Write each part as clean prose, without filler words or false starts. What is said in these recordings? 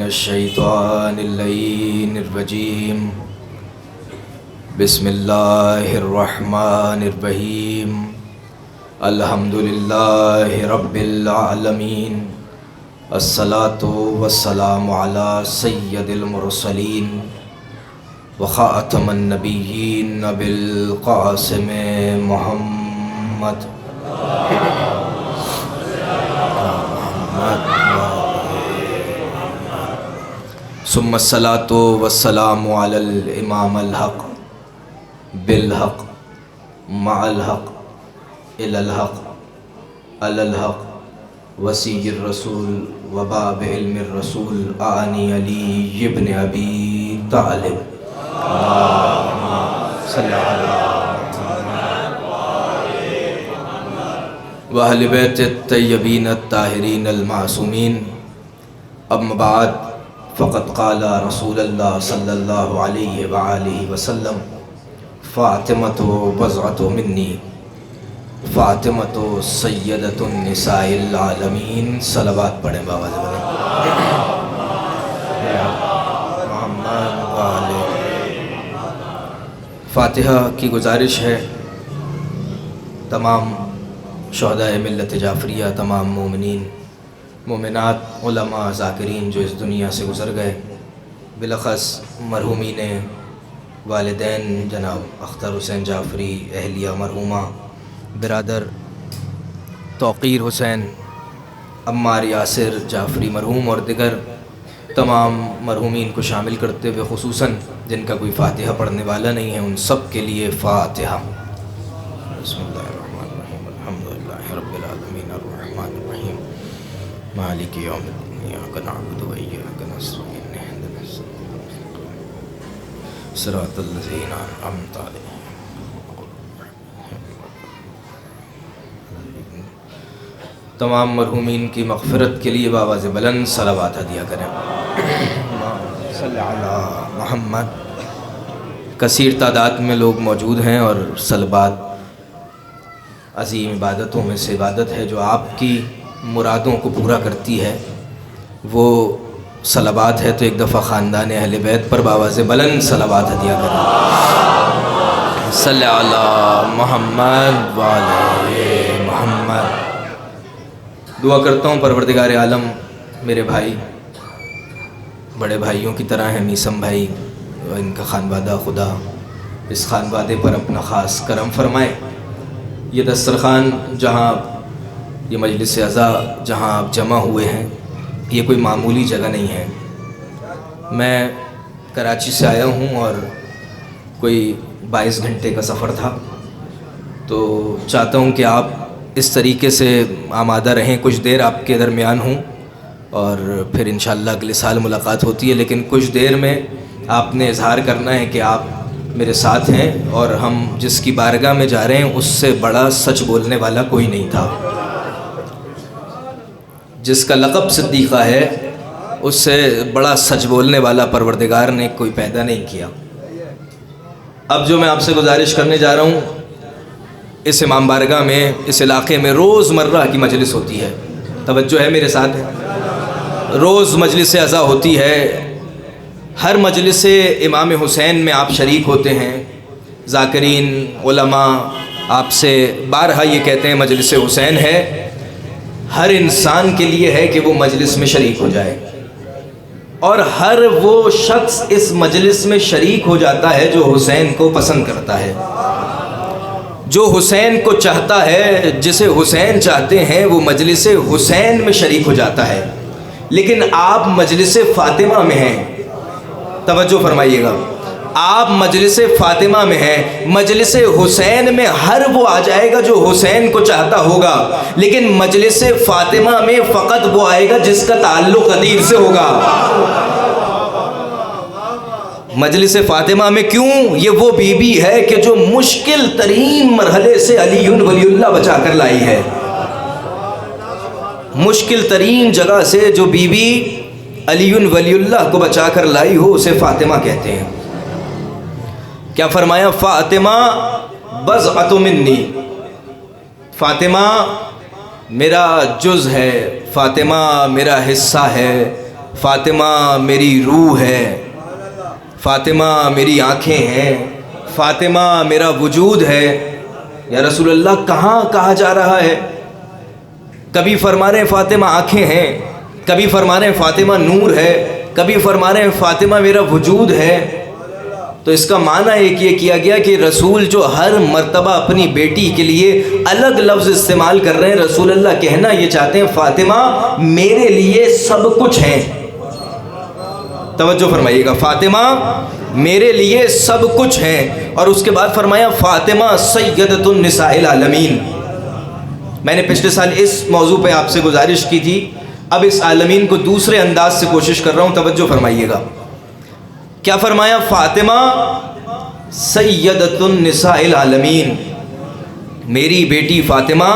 الشیطان اللعین الرجیم بسم اللہ الرحمن الرحیم الحمدللہ رب العالمین الصلاة والسلام علی سید المرسلین وخاتم النبیین بالقاسم محمد ثم الصلاة والسلام علی الامام الحق بالحق مع الحق الى الحق علی الحق وسیع الرسول وباب علم الرسول آنی علی ابن ابی طالب اللہم صلی علی وأہل بیت الطیبین الطاہرین المعصومین اما بعد فقد قال رسول اللہ صلی اللہ علیہ وآلہ وسلم فاطمۃ بضعۃ منی فاطمۃ سیدۃ النساء العالمین صلوات پڑھیں بابا محمد والے فاتحہ کی گزارش ہے تمام شہداء ملت جعفریہ، تمام مومنین مومنات، علماء، ذاکرین جو اس دنیا سے گزر گئے، بالاخص مرحومین والدین جناب اختر حسین جعفری، اہلیہ مرحومہ برادر توقیر حسین، عمار یاسر جعفری مرحوم اور دیگر تمام مرحومین کو شامل کرتے ہوئے خصوصاً جن کا کوئی فاتحہ پڑھنے والا نہیں ہے ان سب کے لیے فاتحہ۔ بسم اللہ الرحمن الرحیم الحمدللہ رب العالمین الرحمن الرحیم مالک یوم الدین ایاک نعبد و ایاک نستعین اہدنا الصراط الذین انعمت علیہم۔ تمام مرحومین کی مغفرت کے لیے بآواز بلند صلوات ہدیہ کریں۔ صلی علی محمد۔ کثیر تعداد میں لوگ موجود ہیں اور صلوات عظیم عبادتوں میں سے عبادت ہے جو آپ کی مرادوں کو پورا کرتی ہے، وہ صلوات ہے، تو ایک دفعہ خاندان اہل بیت پر بآواز بلند صلوات ہدیہ کریں۔ صلی علی محمد وعلی محمد۔ دعا کرتا ہوں پروردگار عالم میرے بھائی بڑے بھائیوں کی طرح ہیں، میثم بھائی، ان کا خانوادہ خدا اس خانوادے پر اپنا خاص کرم فرمائے۔ یہ دسترخوان جہاں یہ مجلس عزا جہاں آپ جمع ہوئے ہیں یہ کوئی معمولی جگہ نہیں ہے۔ میں کراچی سے آیا ہوں اور کوئی 22 گھنٹے کا سفر تھا، تو چاہتا ہوں کہ آپ اس طریقے سے آمادہ رہیں، کچھ دیر آپ کے درمیان ہوں اور پھر انشاءاللہ اگلے سال ملاقات ہوتی ہے، لیکن کچھ دیر میں آپ نے اظہار کرنا ہے کہ آپ میرے ساتھ ہیں اور ہم جس کی بارگاہ میں جا رہے ہیں اس سے بڑا سچ بولنے والا کوئی نہیں تھا۔ جس کا لقب صدیقہ ہے اس سے بڑا سچ بولنے والا پروردگار نے کوئی پیدا نہیں کیا۔ اب جو میں آپ سے گزارش کرنے جا رہا ہوں، اس امام بارگاہ میں اس علاقے میں روز مرہ کی مجلس ہوتی ہے، توجہ ہے میرے ساتھ، روز مجلس عزا ہوتی ہے۔ ہر مجلس امام حسین میں آپ شریک ہوتے ہیں، ذاکرین علماء آپ سے بارہا یہ کہتے ہیں مجلس حسین ہے، ہر انسان کے لیے ہے کہ وہ مجلس میں شریک ہو جائے، اور ہر وہ شخص اس مجلس میں شریک ہو جاتا ہے جو حسین کو پسند کرتا ہے، جو حسین کو چاہتا ہے، جسے حسین چاہتے ہیں، وہ مجلس حسین میں شریک ہو جاتا ہے۔ لیکن آپ مجلس فاطمہ میں ہیں، توجہ فرمائیے گا، آپ مجلس فاطمہ میں ہیں، مجلس حسین میں ہر وہ آ جائے گا جو حسین کو چاہتا ہوگا، لیکن مجلس فاطمہ میں فقط وہ آئے گا جس کا تعلق قدیر سے ہوگا۔ مجلس فاطمہ میں کیوں؟ یہ وہ بی بی ہے کہ جو مشکل ترین مرحلے سے علی ولی اللہ بچا کر لائی ہے، مشکل ترین جگہ سے جو بی بی علی ولی اللہ کو بچا کر لائی ہو اسے فاطمہ کہتے ہیں۔ کیا فرمایا؟ فاطمہ بضعۃ منی، فاطمہ میرا جز ہے، فاطمہ میرا حصہ ہے، فاطمہ میری روح ہے، فاطمہ میری آنکھیں ہیں، فاطمہ میرا وجود ہے۔ یا رسول اللہ کہاں کہا جا رہا ہے؟ کبھی فرما رہے ہیں فاطمہ آنکھیں ہیں، کبھی فرما رہے ہیں فاطمہ نور ہے، کبھی فرما رہے ہیں فاطمہ میرا وجود ہے۔ تو اس کا معنی ایک یہ کیا گیا کہ رسول جو ہر مرتبہ اپنی بیٹی کے لیے الگ لفظ استعمال کر رہے ہیں، رسول اللہ کہنا یہ چاہتے ہیں فاطمہ میرے لیے سب کچھ ہیں۔ توجہ فرمائیے گا، فاطمہ میرے لیے سب کچھ ہیں۔ اور اس کے بعد فرمایا فاطمہ سیدۃ النساء العالمین۔ میں نے پچھلے سال اس موضوع پہ آپ سے گزارش کی تھی، اب اس عالمین کو دوسرے انداز سے کوشش کر رہا ہوں، توجہ فرمائیے گا۔ کیا فرمایا؟ فاطمہ سیدۃ النساء العالمین، میری بیٹی فاطمہ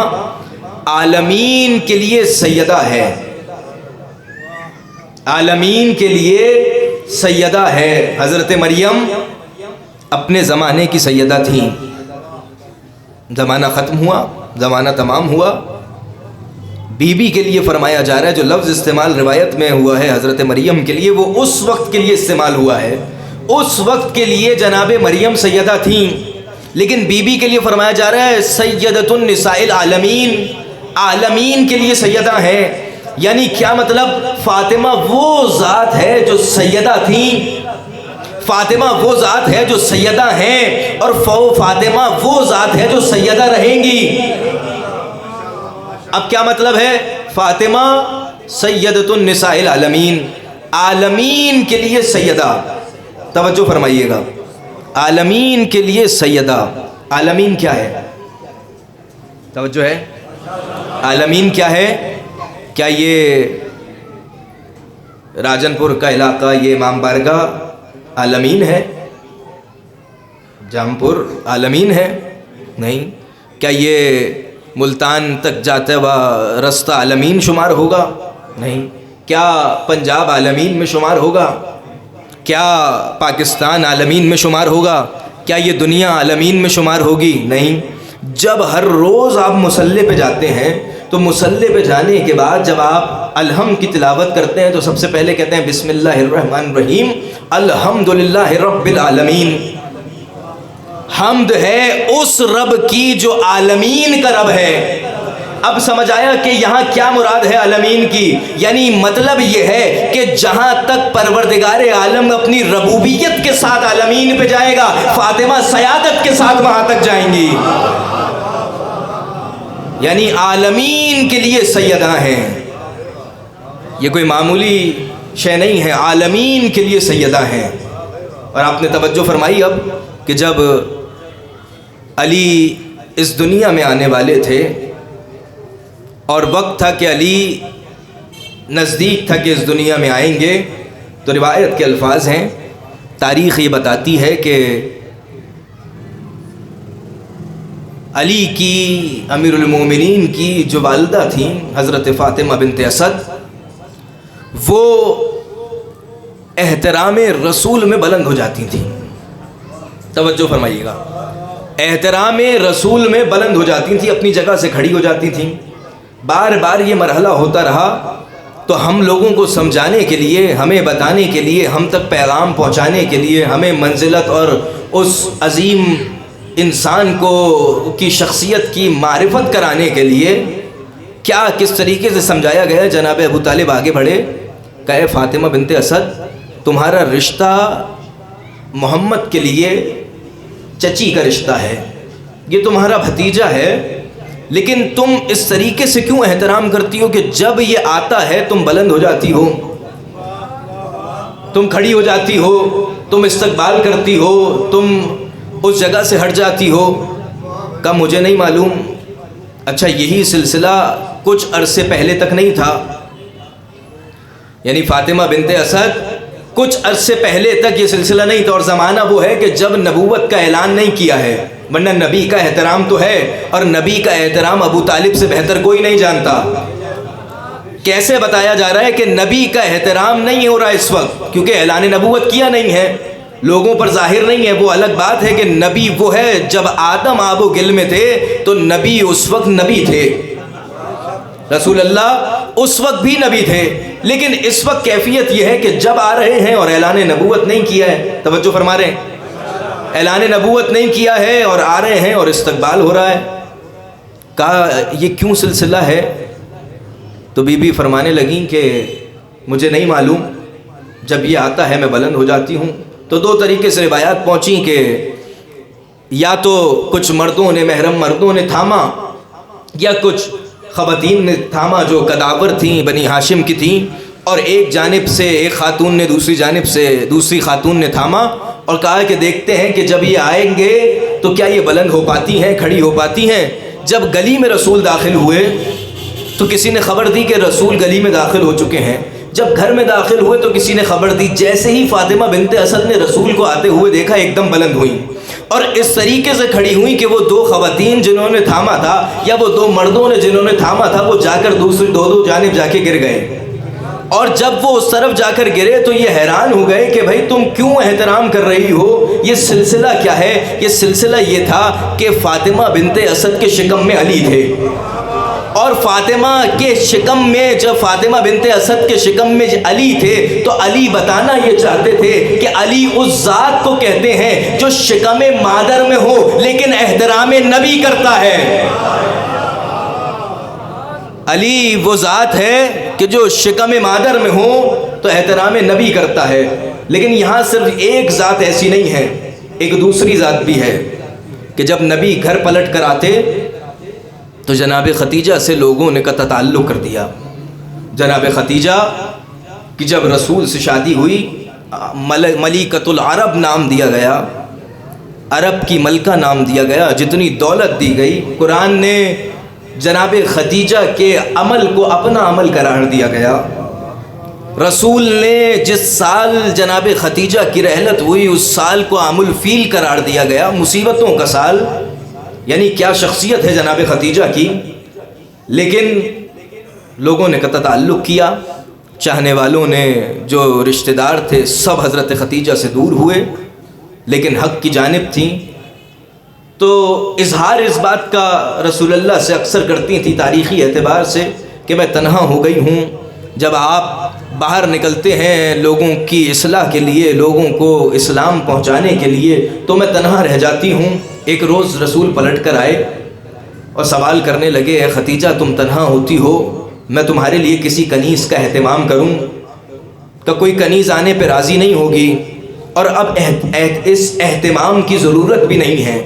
عالمین کے لیے سیدہ ہے، عالمین کے لیے سیدہ ہے۔ حضرت مریم اپنے زمانے کی سیدہ تھیں، زمانہ ختم ہوا، زمانہ تمام ہوا، بی بی کے لیے فرمایا جا رہا ہے۔ جو لفظ استعمال روایت میں ہوا ہے حضرت مریم کے لیے، وہ اس وقت کے لیے استعمال ہوا ہے، اس وقت کے لیے جناب مریم سیدہ تھیں، لیکن بی بی کے لیے فرمایا جا رہا ہے سیدۃ النساء العالمین، عالمین کے لیے سیدہ ہیں۔ یعنی کیا مطلب؟ فاطمہ وہ ذات ہے جو سیدہ تھیں، فاطمہ وہ ذات ہے جو سیدہ ہیں، اور فاطمہ وہ ذات ہے جو سیدہ رہیں گی۔ اب کیا مطلب ہے؟ فاطمہ سیدۃ النساء العالمین، عالمین کے لیے سیدہ۔ توجہ فرمائیے گا، عالمین کے لیے سیدہ۔ عالمین کیا ہے؟ توجہ ہے، عالمین کیا ہے؟ کیا یہ راجن پور کا علاقہ، یہ امام بارگاہ عالمین ہے؟ جام پور عالمین ہے؟ نہیں۔ کیا یہ ملتان تک جاتا ہوا رستہ عالمین شمار ہوگا؟ نہیں۔ کیا پنجاب عالمین میں شمار ہوگا؟ کیا پاکستان عالمین میں شمار ہوگا؟ کیا یہ دنیا عالمین میں شمار ہوگی؟ نہیں۔ جب ہر روز آپ مصلی پہ جاتے ہیں تو مصلی پہ جانے کے بعد جب آپ الحمد کی تلاوت کرتے ہیں تو سب سے پہلے کہتے ہیں بسم اللہ الرحمن الرحیم الحمدللہ رب العالمین۔ حمد ہے اس رب کی جو عالمین کا رب ہے۔ اب سمجھ آیا کہ یہاں کیا مراد ہے عالمین کی؟ یعنی مطلب یہ ہے کہ جہاں تک پروردگار عالم اپنی ربوبیت کے ساتھ عالمین پہ جائے گا، فاطمہ سیادت کے ساتھ وہاں تک جائیں گی۔ یعنی عالمین کے لیے سیدہ ہیں، یہ کوئی معمولی شے نہیں ہے، عالمین کے لیے سیدہ ہیں۔ اور آپ نے توجہ فرمائی اب کہ جب علی اس دنیا میں آنے والے تھے اور وقت تھا کہ علی نزدیک تھا کہ اس دنیا میں آئیں گے، تو روایت کے الفاظ ہیں، تاریخ یہ بتاتی ہے کہ علی کی، امیر المومنین کی جو والدہ تھیں حضرت فاطمہ بنت اسد، وہ احترام رسول میں بلند ہو جاتی تھیں۔ توجہ فرمائیے گا، احترام رسول میں بلند ہو جاتی تھیں، اپنی جگہ سے کھڑی ہو جاتی تھیں۔ بار بار یہ مرحلہ ہوتا رہا تو ہم لوگوں کو سمجھانے کے لیے، ہمیں بتانے کے لیے، ہم تک پیغام پہنچانے کے لیے، ہمیں منزلت اور اس عظیم انسان کو کی شخصیت کی معرفت کرانے کے لیے کیا کس طریقے سے سمجھایا گیا۔ جناب ابو طالب آگے بڑھے، کہے فاطمہ بنت اسد تمہارا رشتہ محمد کے لیے چچی کا رشتہ ہے، یہ تمہارا بھتیجا ہے، لیکن تم اس طریقے سے کیوں احترام کرتی ہو کہ جب یہ آتا ہے تم بلند ہو جاتی ہو، تم کھڑی ہو جاتی ہو، تم استقبال کرتی ہو، تم اس جگہ سے ہٹ جاتی ہو؟ کہ مجھے نہیں معلوم۔ اچھا، یہی سلسلہ کچھ عرصے پہلے تک نہیں تھا، یعنی فاطمہ بنت اسد کچھ عرصے پہلے تک یہ سلسلہ نہیں تھا، اور زمانہ وہ ہے کہ جب نبوت کا اعلان نہیں کیا ہے، ورنہ نبی کا احترام تو ہے، اور نبی کا احترام ابو طالب سے بہتر کوئی نہیں جانتا۔ کیسے بتایا جا رہا ہے کہ نبی کا احترام نہیں ہو رہا اس وقت؟ کیونکہ اعلان نبوت کیا نہیں ہے، لوگوں پر ظاہر نہیں ہے۔ وہ الگ بات ہے کہ نبی وہ ہے، جب آدم آب و گل میں تھے تو نبی اس وقت نبی تھے، رسول اللہ اس وقت بھی نبی تھے، لیکن اس وقت کیفیت یہ ہے کہ جب آ رہے ہیں اور اعلان نبوت نہیں کیا ہے، توجہ فرما رہے ہیں، اعلان نبوت نہیں کیا ہے اور آ رہے ہیں اور استقبال ہو رہا ہے. کہا یہ کیوں سلسلہ ہے؟ تو بی بی فرمانے لگیں کہ مجھے نہیں معلوم، جب یہ آتا ہے میں بلند ہو جاتی ہوں. تو دو طریقے سے روایات پہنچیں کہ یا تو کچھ مردوں نے، محرم مردوں نے تھاما، یا کچھ خواتین نے تھاما جو کداور تھیں، بنی ہاشم کی تھیں، اور ایک جانب سے ایک خاتون نے دوسری جانب سے دوسری خاتون نے تھاما اور کہا کہ دیکھتے ہیں کہ جب یہ آئیں گے تو کیا یہ بلند ہو پاتی ہیں، کھڑی ہو پاتی ہیں. جب گلی میں رسول داخل ہوئے تو کسی نے خبر دی کہ رسول گلی میں داخل ہو چکے ہیں. جب گھر میں داخل ہوئے تو کسی نے خبر دی. جیسے ہی فاطمہ بنت اسد نے رسول کو آتے ہوئے دیکھا ایک دم بلند ہوئیں اور اس طریقے سے کھڑی ہوئیں کہ وہ دو خواتین جنہوں نے تھاما تھا یا وہ دو مردوں نے جنہوں نے تھاما تھا وہ جا کر دوسری دو جانب جا کے گر گئے. اور جب وہ اس طرف جا کر گرے تو یہ حیران ہو گئے کہ بھائی تم کیوں احترام کر رہی ہو، یہ سلسلہ کیا ہے؟ یہ سلسلہ یہ تھا کہ فاطمہ بنت اسد کے شکم میں علی تھے، اور فاطمہ کے شکم میں، جب فاطمہ بنت اسد کے شکم میں علی تھے تو علی بتانا یہ چاہتے تھے کہ علی اس ذات کو کہتے ہیں جو شکم مادر میں ہو لیکن احترام نبی کرتا ہے. علی وہ ذات ہے کہ جو شکم مادر میں ہو تو احترام نبی کرتا ہے. لیکن یہاں صرف ایک ذات ایسی نہیں ہے، ایک دوسری ذات بھی ہے کہ جب نبی گھر پلٹ کر آتے تو جناب ختیجہ سے لوگوں نے قطع تعلق کر دیا. جناب ختیجہ کی جب رسول سے شادی ہوئی، ملکۃ العرب نام دیا گیا، عرب کی ملکہ نام دیا گیا، جتنی دولت دی گئی. قرآن نے جناب ختیجہ کے عمل کو اپنا عمل قرار دیا گیا. رسول نے جس سال جناب ختیجہ کی رحلت ہوئی اس سال کو عام الفیل قرار دیا گیا، مصیبتوں کا سال. یعنی کیا شخصیت ہے جناب ختیجہ کی. لیکن لوگوں نے قطع تعلق کیا، چاہنے والوں نے، جو رشتہ دار تھے سب حضرت ختیجہ سے دور ہوئے، لیکن حق کی جانب تھیں. تو اظہار اس بات کا رسول اللہ سے اکثر کرتی تھی تاریخی اعتبار سے کہ میں تنہا ہو گئی ہوں. جب آپ باہر نکلتے ہیں لوگوں کی اصلاح کے لیے، لوگوں کو اسلام پہنچانے کے لیے، تو میں تنہا رہ جاتی ہوں. ایک روز رسول پلٹ کر آئے اور سوال کرنے لگے، اے ختیجہ تم تنہا ہوتی ہو، میں تمہارے لیے کسی کنیز کا اہتمام کروں؟ کہ کوئی کنیز آنے پہ راضی نہیں ہوگی، اور اب اس اہتمام کی ضرورت بھی نہیں ہے.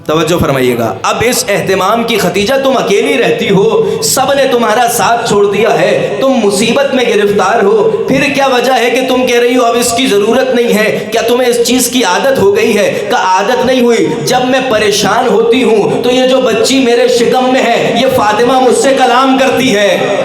توجہ فرمائیے گا، اب اس اہتمام کی ختیجہ تم اکیلی رہتی ہو، سب نے تمہارا ساتھ چھوڑ دیا ہے، تم مصیبت میں گرفتار ہو، پھر کیا وجہ ہے کہ تم کہہ رہی ہو اب اس کی ضرورت نہیں ہے؟ کیا تمہیں اس چیز کی عادت ہو گئی ہے؟ کہ عادت نہیں ہوئی، جب میں پریشان ہوتی ہوں تو یہ جو بچی میرے شکم میں ہے یہ فاطمہ مجھ سے کلام کرتی ہے.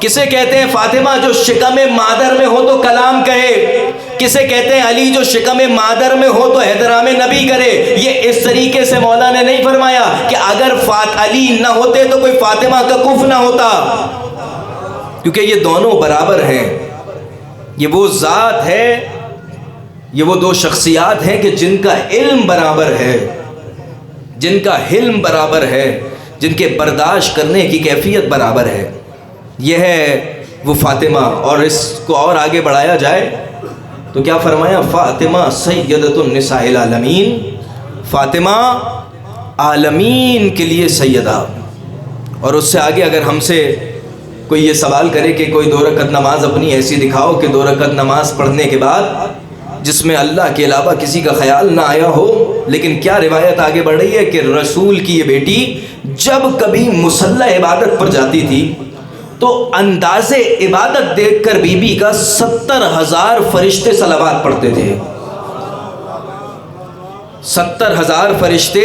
کسے کہتے ہیں فاطمہ جو شکم مادر میں ہو تو کلام کہے، کسے کہتے ہیں علی جو شکم مادر میں ہو تو احترام نبی کرے. یہ اس طریقے سے مولا نے نہیں فرمایا کہ اگر علی نہ ہوتے تو کوئی فاطمہ کا کف نہ ہوتا، کیونکہ یہ دونوں برابر ہیں. یہ وہ ذات ہے، یہ وہ دو شخصیات ہیں کہ جن کا علم برابر ہے، جن کا حلم برابر ہے، جن کے برداشت کرنے کی کیفیت برابر ہے. یہ ہے وہ فاطمہ. اور اس کو اور آگے بڑھایا جائے تو کیا فرمایا؟ فاطمہ سیدۃ النساء العالمین، فاطمہ عالمین کے لیے سیدہ. اور اس سے آگے اگر ہم سے کوئی یہ سوال کرے کہ کوئی 2 رکعت نماز اپنی ایسی دکھاؤ کہ 2 رکعت نماز پڑھنے کے بعد جس میں اللہ کے علاوہ کسی کا خیال نہ آیا ہو، لیکن کیا روایت آگے بڑھ رہی ہے کہ رسول کی یہ بیٹی جب کبھی مصلی عبادت پر جاتی تھی تو انداز عبادت دیکھ کر بی بی کا 70,000 فرشتے صلوات پڑھتے تھے. 70,000 فرشتے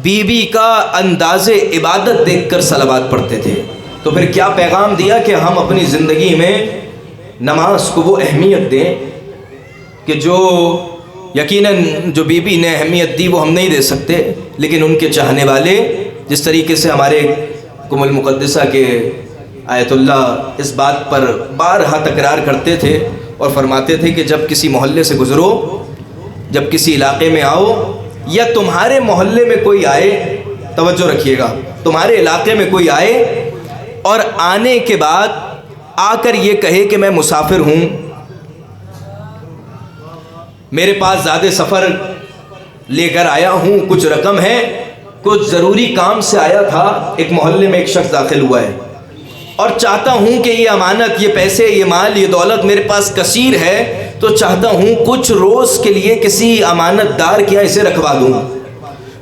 بی بی کا انداز عبادت دیکھ کر صلوات پڑھتے تھے. تو پھر کیا پیغام دیا کہ ہم اپنی زندگی میں نماز کو وہ اہمیت دیں کہ جو یقیناً جو بی بی نے اہمیت دی وہ ہم نہیں دے سکتے، لیکن ان کے چاہنے والے جس طریقے سے ہمارے قم المقدسہ کے آیت اللہ اس بات پر بارہا تکرار کرتے تھے اور فرماتے تھے کہ جب کسی محلے سے گزرو، جب کسی علاقے میں آؤ، یا تمہارے محلے میں کوئی آئے، توجہ رکھیے گا، تمہارے علاقے میں کوئی آئے اور آنے کے بعد آ کر یہ کہے کہ میں مسافر ہوں، میرے پاس زیادہ سفر لے کر آیا ہوں، کچھ رقم ہے، کچھ ضروری کام سے آیا تھا، ایک محلے میں ایک شخص داخل ہوا ہے اور چاہتا ہوں کہ یہ امانت، یہ پیسے، یہ مال، یہ دولت میرے پاس کثیر ہے، تو چاہتا ہوں کچھ روز کے لیے کسی امانت دار کے یہاں اسے رکھوا دوں،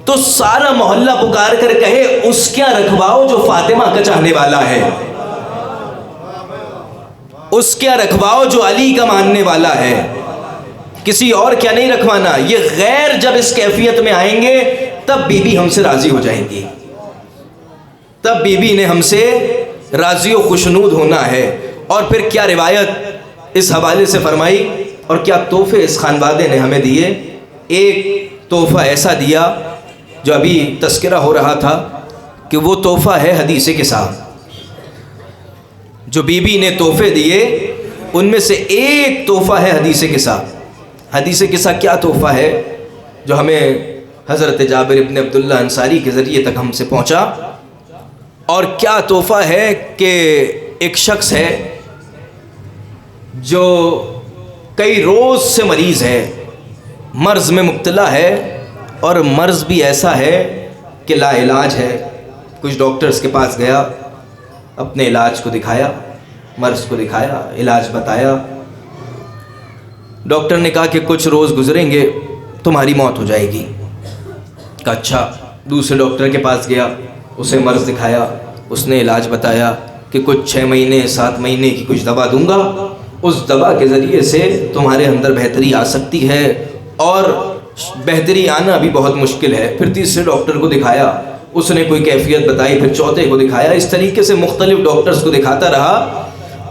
تو سارا محلہ پکار کر کہے اس کیا رکھواؤ جو فاطمہ کا چاہنے والا ہے، اس کیا رکھواؤ جو علی کا ماننے والا ہے، کسی اور کیا نہیں رکھوانا۔ یہ غیر جب اس کیفیت میں آئیں گے تب بی بی ہم سے راضی ہو جائیں گی، تب بی بی نے ہم سے راضی و خوشنود ہونا ہے۔ اور پھر کیا روایت اس حوالے سے فرمائی اور کیا تحفے اس خانوادے نے ہمیں دیے۔ ایک تحفہ ایسا دیا جو ابھی تذکرہ ہو رہا تھا کہ وہ تحفہ ہے حدیث قصہ، جو بی بی نے تحفے دیے ان میں سے ایک تحفہ ہے حدیث قصہ۔ حدیث قصہ کیا تحفہ ہے جو ہمیں حضرت جابر ابن عبداللہ انصاری کے ذریعے تک ہم سے پہنچا، اور کیا تحفہ ہے کہ ایک شخص ہے جو کئی روز سے مریض ہے، مرض میں مبتلا ہے، اور مرض بھی ایسا ہے کہ لا علاج ہے۔ کچھ ڈاکٹرز کے پاس گیا، اپنے علاج کو دکھایا، مرض کو دکھایا، علاج بتایا، ڈاکٹر نے کہا کہ کچھ روز گزریں گے تمہاری موت ہو جائے گی۔ کہا اچھا۔ دوسرے ڈاکٹر کے پاس گیا، اسے مرض دکھایا، اس نے علاج بتایا کہ کچھ 6 مہینے 7 مہینے کی کچھ دوا دوں گا، اس دوا کے ذریعے سے تمہارے اندر بہتری آ سکتی ہے، اور بہتری آنا بھی بہت مشکل ہے۔ پھر تیسرے ڈاکٹر کو دکھایا، اس نے کوئی کیفیت بتائی، پھر چوتھے کو دکھایا، اس طریقے سے مختلف ڈاکٹرز کو دکھاتا رہا۔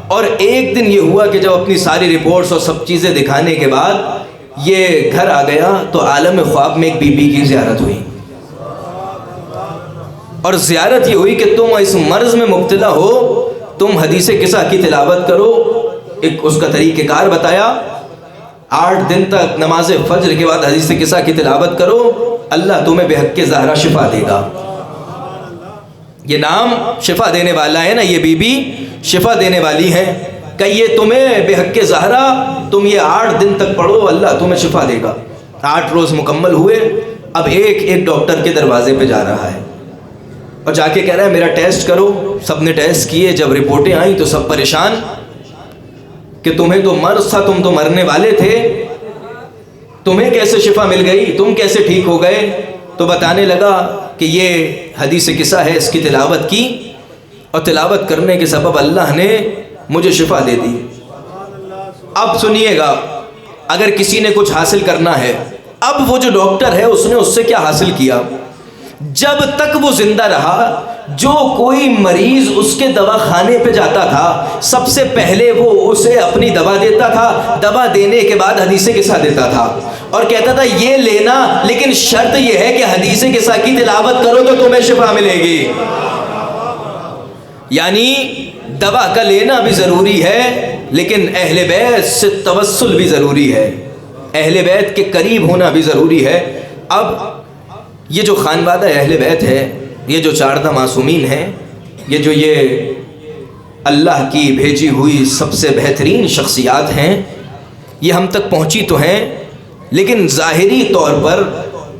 اور ایک دن یہ ہوا کہ جب اپنی ساری رپورٹس اور سب چیزیں دکھانے کے بعد یہ گھر آ گیا تو عالم خواب میں ایک بی بی کی زیارت ہوئی، اور زیارت یہ ہوئی کہ تم اس مرض میں مبتلا ہو، تم حدیث قصہ کی تلاوت کرو۔ ایک اس کا طریقہ کار بتایا، 8 دن تک نماز فجر کے بعد حدیث قصہ کی تلاوت کرو، اللہ تمہیں بحق زہرا شفا دے گا۔ یہ نام شفا دینے والا ہے نا، یہ بی بی شفا دینے والی ہے، کہ یہ تمہیں بحق زہرا، تم یہ 8 دن تک پڑھو، اللہ تمہیں شفا دے گا۔ 8 روز مکمل ہوئے، اب ایک ڈاکٹر کے دروازے پہ جا رہا ہے اور جا کے کہہ رہا ہے میرا ٹیسٹ کرو۔ سب نے ٹیسٹ کیے، جب رپورٹیں آئیں تو سب پریشان کہ تمہیں تو مرض تھا، تم تو مرنے والے تھے، تمہیں کیسے شفا مل گئی، تم کیسے ٹھیک ہو گئے؟ تو بتانے لگا کہ یہ حدیث قصہ ہے، اس کی تلاوت کی، اور تلاوت کرنے کے سبب اللہ نے مجھے شفا دے دی۔ اب سنیے گا، اگر کسی نے کچھ حاصل کرنا ہے، اب وہ جو ڈاکٹر ہے اس نے اس سے کیا حاصل کیا؟ جب تک وہ زندہ رہا، جو کوئی مریض اس کے دوا خانے پہ جاتا تھا سب سے پہلے وہ اسے اپنی دوا دیتا تھا، دوا دینے کے بعد حدیث قصہ دیتا تھا، اور کہتا تھا یہ لینا، لیکن شرط یہ ہے کہ حدیث قصہ کی تلاوت کرو تو تمہیں شفا ملے گی۔ یعنی دوا کا لینا بھی ضروری ہے، لیکن اہل بیت سے توسل بھی ضروری ہے، اہل بیت کے قریب ہونا بھی ضروری ہے۔ اب یہ جو خانوادہ اہل بیت ہے، یہ جو 14 معصومین ہیں، یہ اللہ کی بھیجی ہوئی سب سے بہترین شخصیات ہیں، یہ ہم تک پہنچی تو ہیں، لیکن ظاہری طور پر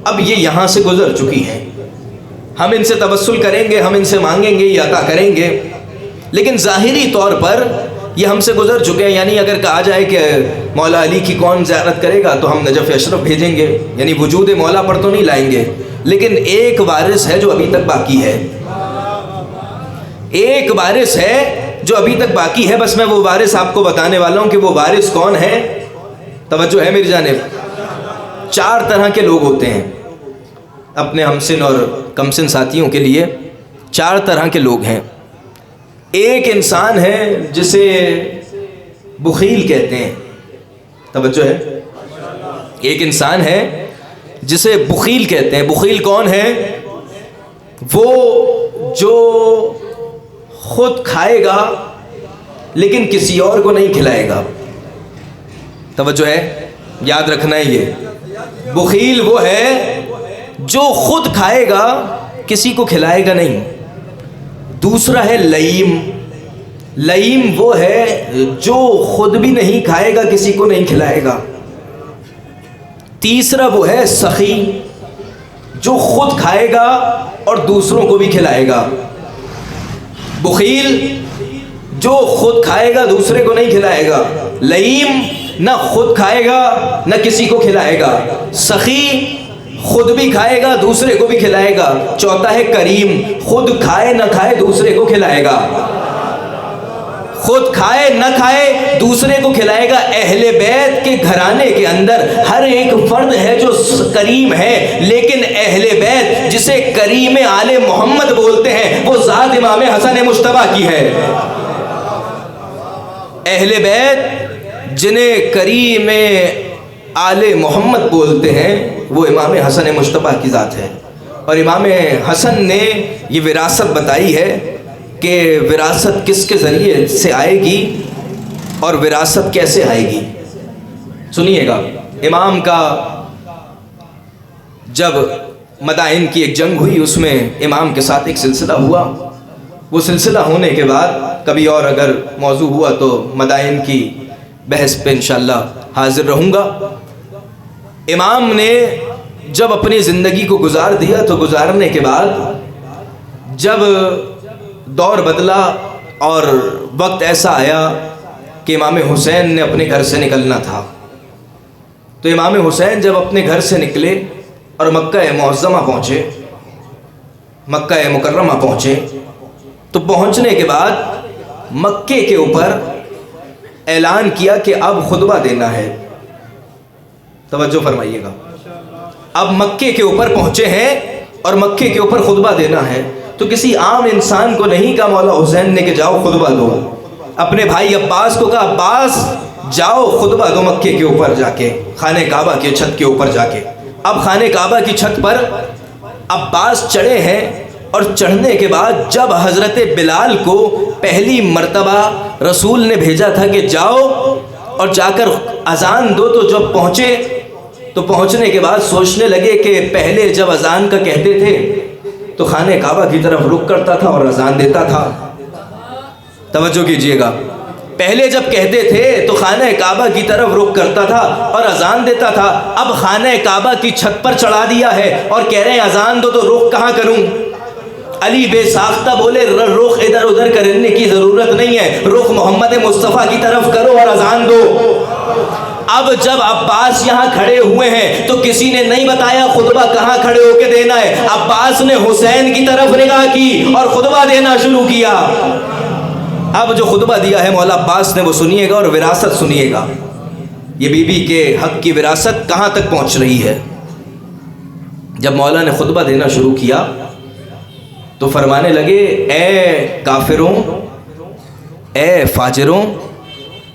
اب یہ یہاں سے گزر چکی ہیں۔ ہم ان سے توسل کریں گے، ہم ان سے مانگیں گے، یہ عطا کریں گے، لیکن ظاہری طور پر یہ ہم سے گزر چکے ہیں۔ یعنی اگر کہا جائے کہ مولا علی کی کون زیارت کرے گا تو ہم نجف اشرف بھیجیں گے، یعنی وجود مولا پر تو نہیں لائیں گے، لیکن ایک وارث ہے جو ابھی تک باقی ہے، ایک وارث ہے جو ابھی تک باقی ہے۔ بس میں وہ وارث آپ کو بتانے والا ہوں کہ وہ وارث کون ہے۔ توجہ ہے میری جانب۔ 4 طرح کے لوگ ہوتے ہیں اپنے ہمسن اور کمسن ساتھیوں کے لیے، 4 طرح کے لوگ ہیں۔ ایک انسان ہے جسے بخیل کہتے ہیں، توجہ ہے، ایک انسان ہے جسے بخیل کہتے ہیں۔ بخیل کون ہے؟ وہ جو خود کھائے گا لیکن کسی اور کو نہیں کھلائے گا۔ توجہ ہے، یاد رکھنا ہے، یہ بخیل وہ ہے جو خود کھائے گا کسی کو کھلائے گا نہیں۔ دوسرا ہے لئیم. لئیم وہ ہے جو خود بھی نہیں کھائے گا کسی کو نہیں کھلائے گا. تیسرا وہ ہے سخی جو خود کھائے گا اور دوسروں کو بھی کھلائے گا. بخیل جو خود کھائے گا دوسرے کو نہیں کھلائے گا. لئیم نہ خود کھائے گا نہ کسی کو کھلائے گا. سخی خود بھی کھائے گا دوسرے کو بھی کھلائے گا. چوتھا ہے کریم خود کھائے نہ کھائے دوسرے کو کھلائے گا. خود کھائے نہ کھائے دوسرے کو کھلائے گا. اہل بیت کے گھرانے کے اندر ہر ایک فرد ہے جو کریم ہے, لیکن اہل بیت جسے کریم آل محمد بولتے ہیں وہ ذات امام حسن مجتبیٰ کی ہے. اہل بیت جنہیں کریم آل محمد بولتے ہیں وہ امام حسن مجتبیٰ کی ذات ہے. اور امام حسن نے یہ وراثت بتائی ہے کہ وراثت کس کے ذریعے سے آئے گی اور وراثت کیسے آئے گی. سنیے گا, امام کا جب مدائن کی ایک جنگ ہوئی اس میں امام کے ساتھ ایک سلسلہ ہوا. وہ سلسلہ ہونے کے بعد کبھی اور اگر موضوع ہوا تو مدائن کی بحث پہ انشاءاللہ حاضر رہوں گا. امام نے جب اپنی زندگی کو گزار دیا تو گزارنے کے بعد جب دور بدلا اور وقت ایسا آیا کہ امام حسین نے اپنے گھر سے نکلنا تھا, تو امام حسین جب اپنے گھر سے نکلے اور مکہ معظمہ پہنچے, مکہ مکرمہ پہنچے, تو پہنچنے کے بعد مکے کے اوپر اعلان کیا کہ اب خطبہ دینا ہے. توجہ فرمائیے گا, اب مکے کے اوپر پہنچے ہیں اور مکے کے اوپر خطبہ دینا ہے. تو کسی عام انسان کو نہیں کہا مولا حسین نے کہ جاؤ خطبہ دو. اپنے بھائی عباس کو کہا عباس جاؤ خطبہ دو مکے کے اوپر جا کے, خانہ کعبہ کی چھت کے اوپر جا کے. اب خانہ کعبہ کی چھت پر عباس چڑھے ہیں اور چڑھنے کے بعد جب حضرت بلال کو پہلی مرتبہ رسول نے بھیجا تھا کہ جاؤ اور جا کر اذان دو, تو جب پہنچے تو پہنچنے کے بعد سوچنے لگے کہ پہلے جب اذان کا کہتے تھے تو خانہ کعبہ کی طرف رخ کرتا تھا اور اذان دیتا تھا. توجہ کیجئے گا, پہلے جب کہتے تھے تو خانہ کعبہ کی طرف رخ کرتا تھا اور اذان دیتا تھا. اب خانہ کعبہ کی چھت پر چڑھا دیا ہے اور کہہ رہے ہیں اذان دو, تو رخ کہاں کروں؟ علی بے ساختہ بولے رخ ادھر ادھر کرنے کی ضرورت نہیں ہے, رخ محمد مصطفیٰ کی طرف کرو اور اذان دو. اب جب عباس یہاں کھڑے ہوئے ہیں تو کسی نے نہیں بتایا خطبہ کہاں کھڑے ہو کے دینا ہے. عباس نے حسین کی طرف نگاہ کی اور خطبہ دینا شروع کیا. اب جو خطبہ دیا ہے مولا عباس نے وہ سنیے گا اور وراثت سنیے گا. یہ بی بی کے حق کی وراثت کہاں تک پہنچ رہی ہے. جب مولا نے خطبہ دینا شروع کیا تو فرمانے لگے اے کافروں, اے فاجروں,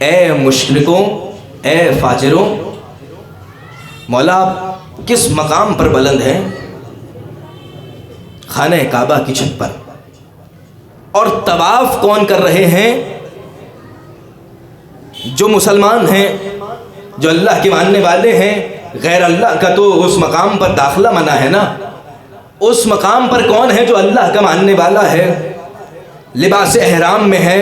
اے مشرکوں, اے فاجروں, مولا آپ کس مقام پر بلند ہیں؟ خانہ کعبہ کی چھت پر. اور طواف کون کر رہے ہیں؟ جو مسلمان ہیں, جو اللہ کے ماننے والے ہیں. غیر اللہ کا تو اس مقام پر داخلہ منع ہے نا. اس مقام پر کون ہے جو اللہ کا ماننے والا ہے, لباس احرام میں ہے,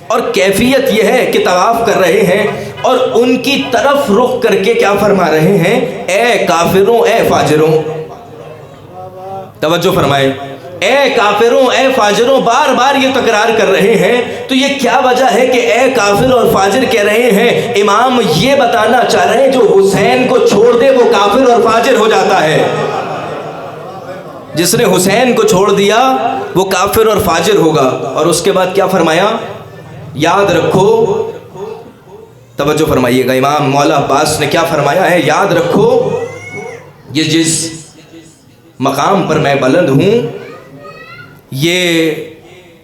اور کیفیت یہ ہے کہ طواف کر رہے ہیں اور ان کی طرف رخ کر کے کیا فرما رہے ہیں؟ اے کافروں, اے فاجروں. توجہ فرمائے, اے کافروں, اے فاجروں, بار بار یہ تکرار کر رہے ہیں. تو یہ کیا وجہ ہے کہ اے کافر اور فاجر کہہ رہے ہیں؟ امام یہ بتانا چاہ رہے ہیں جو حسین کو چھوڑ دے وہ کافر اور فاجر ہو جاتا ہے. جس نے حسین کو چھوڑ دیا وہ کافر اور فاجر ہوگا. اور اس کے بعد کیا فرمایا؟ یاد رکھو, توجہ فرمائیے گا, امام مولا عباس نے کیا فرمایا ہے؟ یاد رکھو یہ جس مقام پر میں بلند ہوں, یہ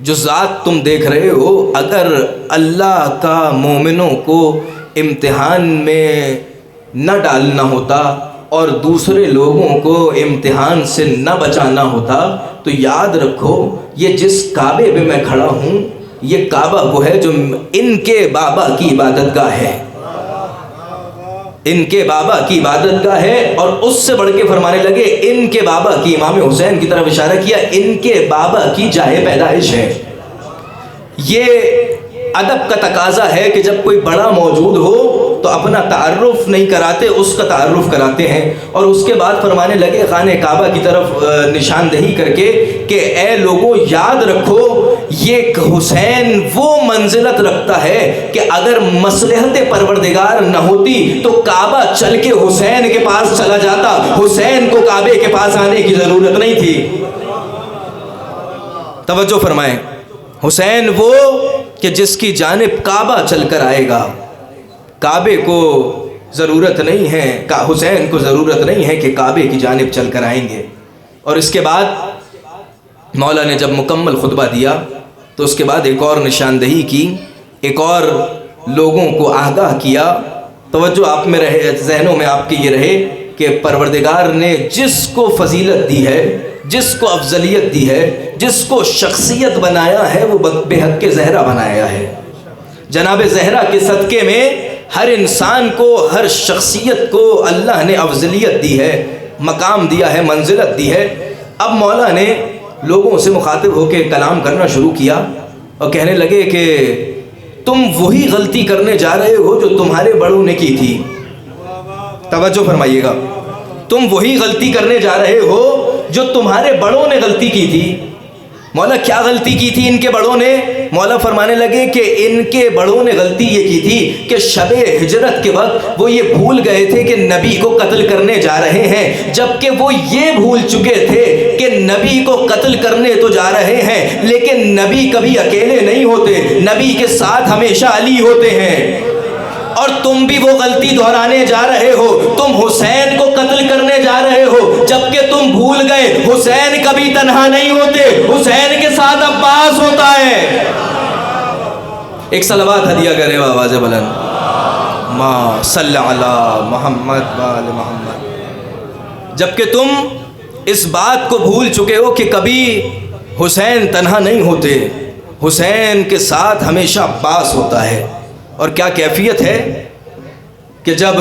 جو ذات تم دیکھ رہے ہو, اگر اللہ کا مومنوں کو امتحان میں نہ ڈالنا ہوتا اور دوسرے لوگوں کو امتحان سے نہ بچانا ہوتا تو یاد رکھو یہ جس کعبے پہ میں کھڑا ہوں یہ کعبہ وہ ہے جو ان کے بابا کی عبادت گاہ ہے. ان کے بابا کی عبادت گاہ ہے، اور اس سے بڑھ کے فرمانے لگے ان کے بابا کی، امام حسین کی طرف اشارہ کیا، ان کے بابا کی جائے پیدائش ہے۔ یہ ادب کا تقاضا ہے کہ جب کوئی بڑا موجود ہو تو اپنا تعارف نہیں کراتے، اس کا تعارف کراتے ہیں۔ اور اس کے بعد فرمانے لگے خانہ کعبہ کی طرف نشاندہی کر کے کہ اے لوگوں یاد رکھو یہ حسین وہ منزلت رکھتا ہے کہ اگر مصلحت پروردگار نہ ہوتی تو کعبہ چل کے حسین کے پاس چلا جاتا، حسین کو کعبے کے پاس آنے کی ضرورت نہیں تھی۔ توجہ فرمائیں، حسین وہ کہ جس کی جانب کعبہ چل کر آئے گا، کعبے کو ضرورت نہیں ہے، حسین کو ضرورت نہیں ہے کہ کعبے کی جانب چل کر آئیں گے۔ اور اس کے بعد مولا نے جب مکمل خطبہ دیا تو اس کے بعد ایک اور نشاندہی کی، ایک اور لوگوں کو آگاہ کیا۔ توجہ آپ میں رہے، ذہنوں میں آپ کے یہ رہے کہ پروردگار نے جس کو فضیلت دی ہے، جس کو افضلیت دی ہے، جس کو شخصیت بنایا ہے، وہ بے حق کے زہرا بنایا ہے۔ جناب زہرا کے صدقے میں ہر انسان کو، ہر شخصیت کو اللہ نے افضلیت دی ہے، مقام دیا ہے، منزلت دی ہے۔ اب مولا نے لوگوں سے مخاطب ہو کے کلام کرنا شروع کیا اور کہنے لگے کہ تم وہی غلطی کرنے جا رہے ہو جو تمہارے بڑوں نے کی تھی۔ توجہ فرمائیے گا، تم وہی غلطی کرنے جا رہے ہو جو تمہارے بڑوں نے غلطی کی تھی۔ مولا کیا غلطی کی تھی ان کے بڑوں نے؟ مولا فرمانے لگے کہ ان کے بڑوں نے غلطی یہ کی تھی کہ شب ہجرت کے وقت وہ یہ بھول گئے تھے کہ نبی کو قتل کرنے جا رہے ہیں، جبکہ وہ یہ بھول چکے تھے کہ نبی کو قتل کرنے تو جا رہے ہیں لیکن نبی کبھی اکیلے نہیں ہوتے، نبی کے ساتھ ہمیشہ علی ہوتے ہیں۔ اور تم بھی وہ غلطی دہرانے جا رہے ہو، تم حسین کو قتل کرنے جا رہے ہو، جبکہ تم بھول گئے حسین کبھی تنہا نہیں ہوتے، حسین کے ساتھ عباس ہوتا ہے۔ ایک صلوات ہدیہ کرے آواز بلند، ما صلی علی محمد وآل محمد۔ جبکہ تم اس بات کو بھول چکے ہو کہ کبھی حسین تنہا نہیں ہوتے، حسین کے ساتھ ہمیشہ عباس ہوتا ہے۔ اور کیا کیفیت ہے کہ جب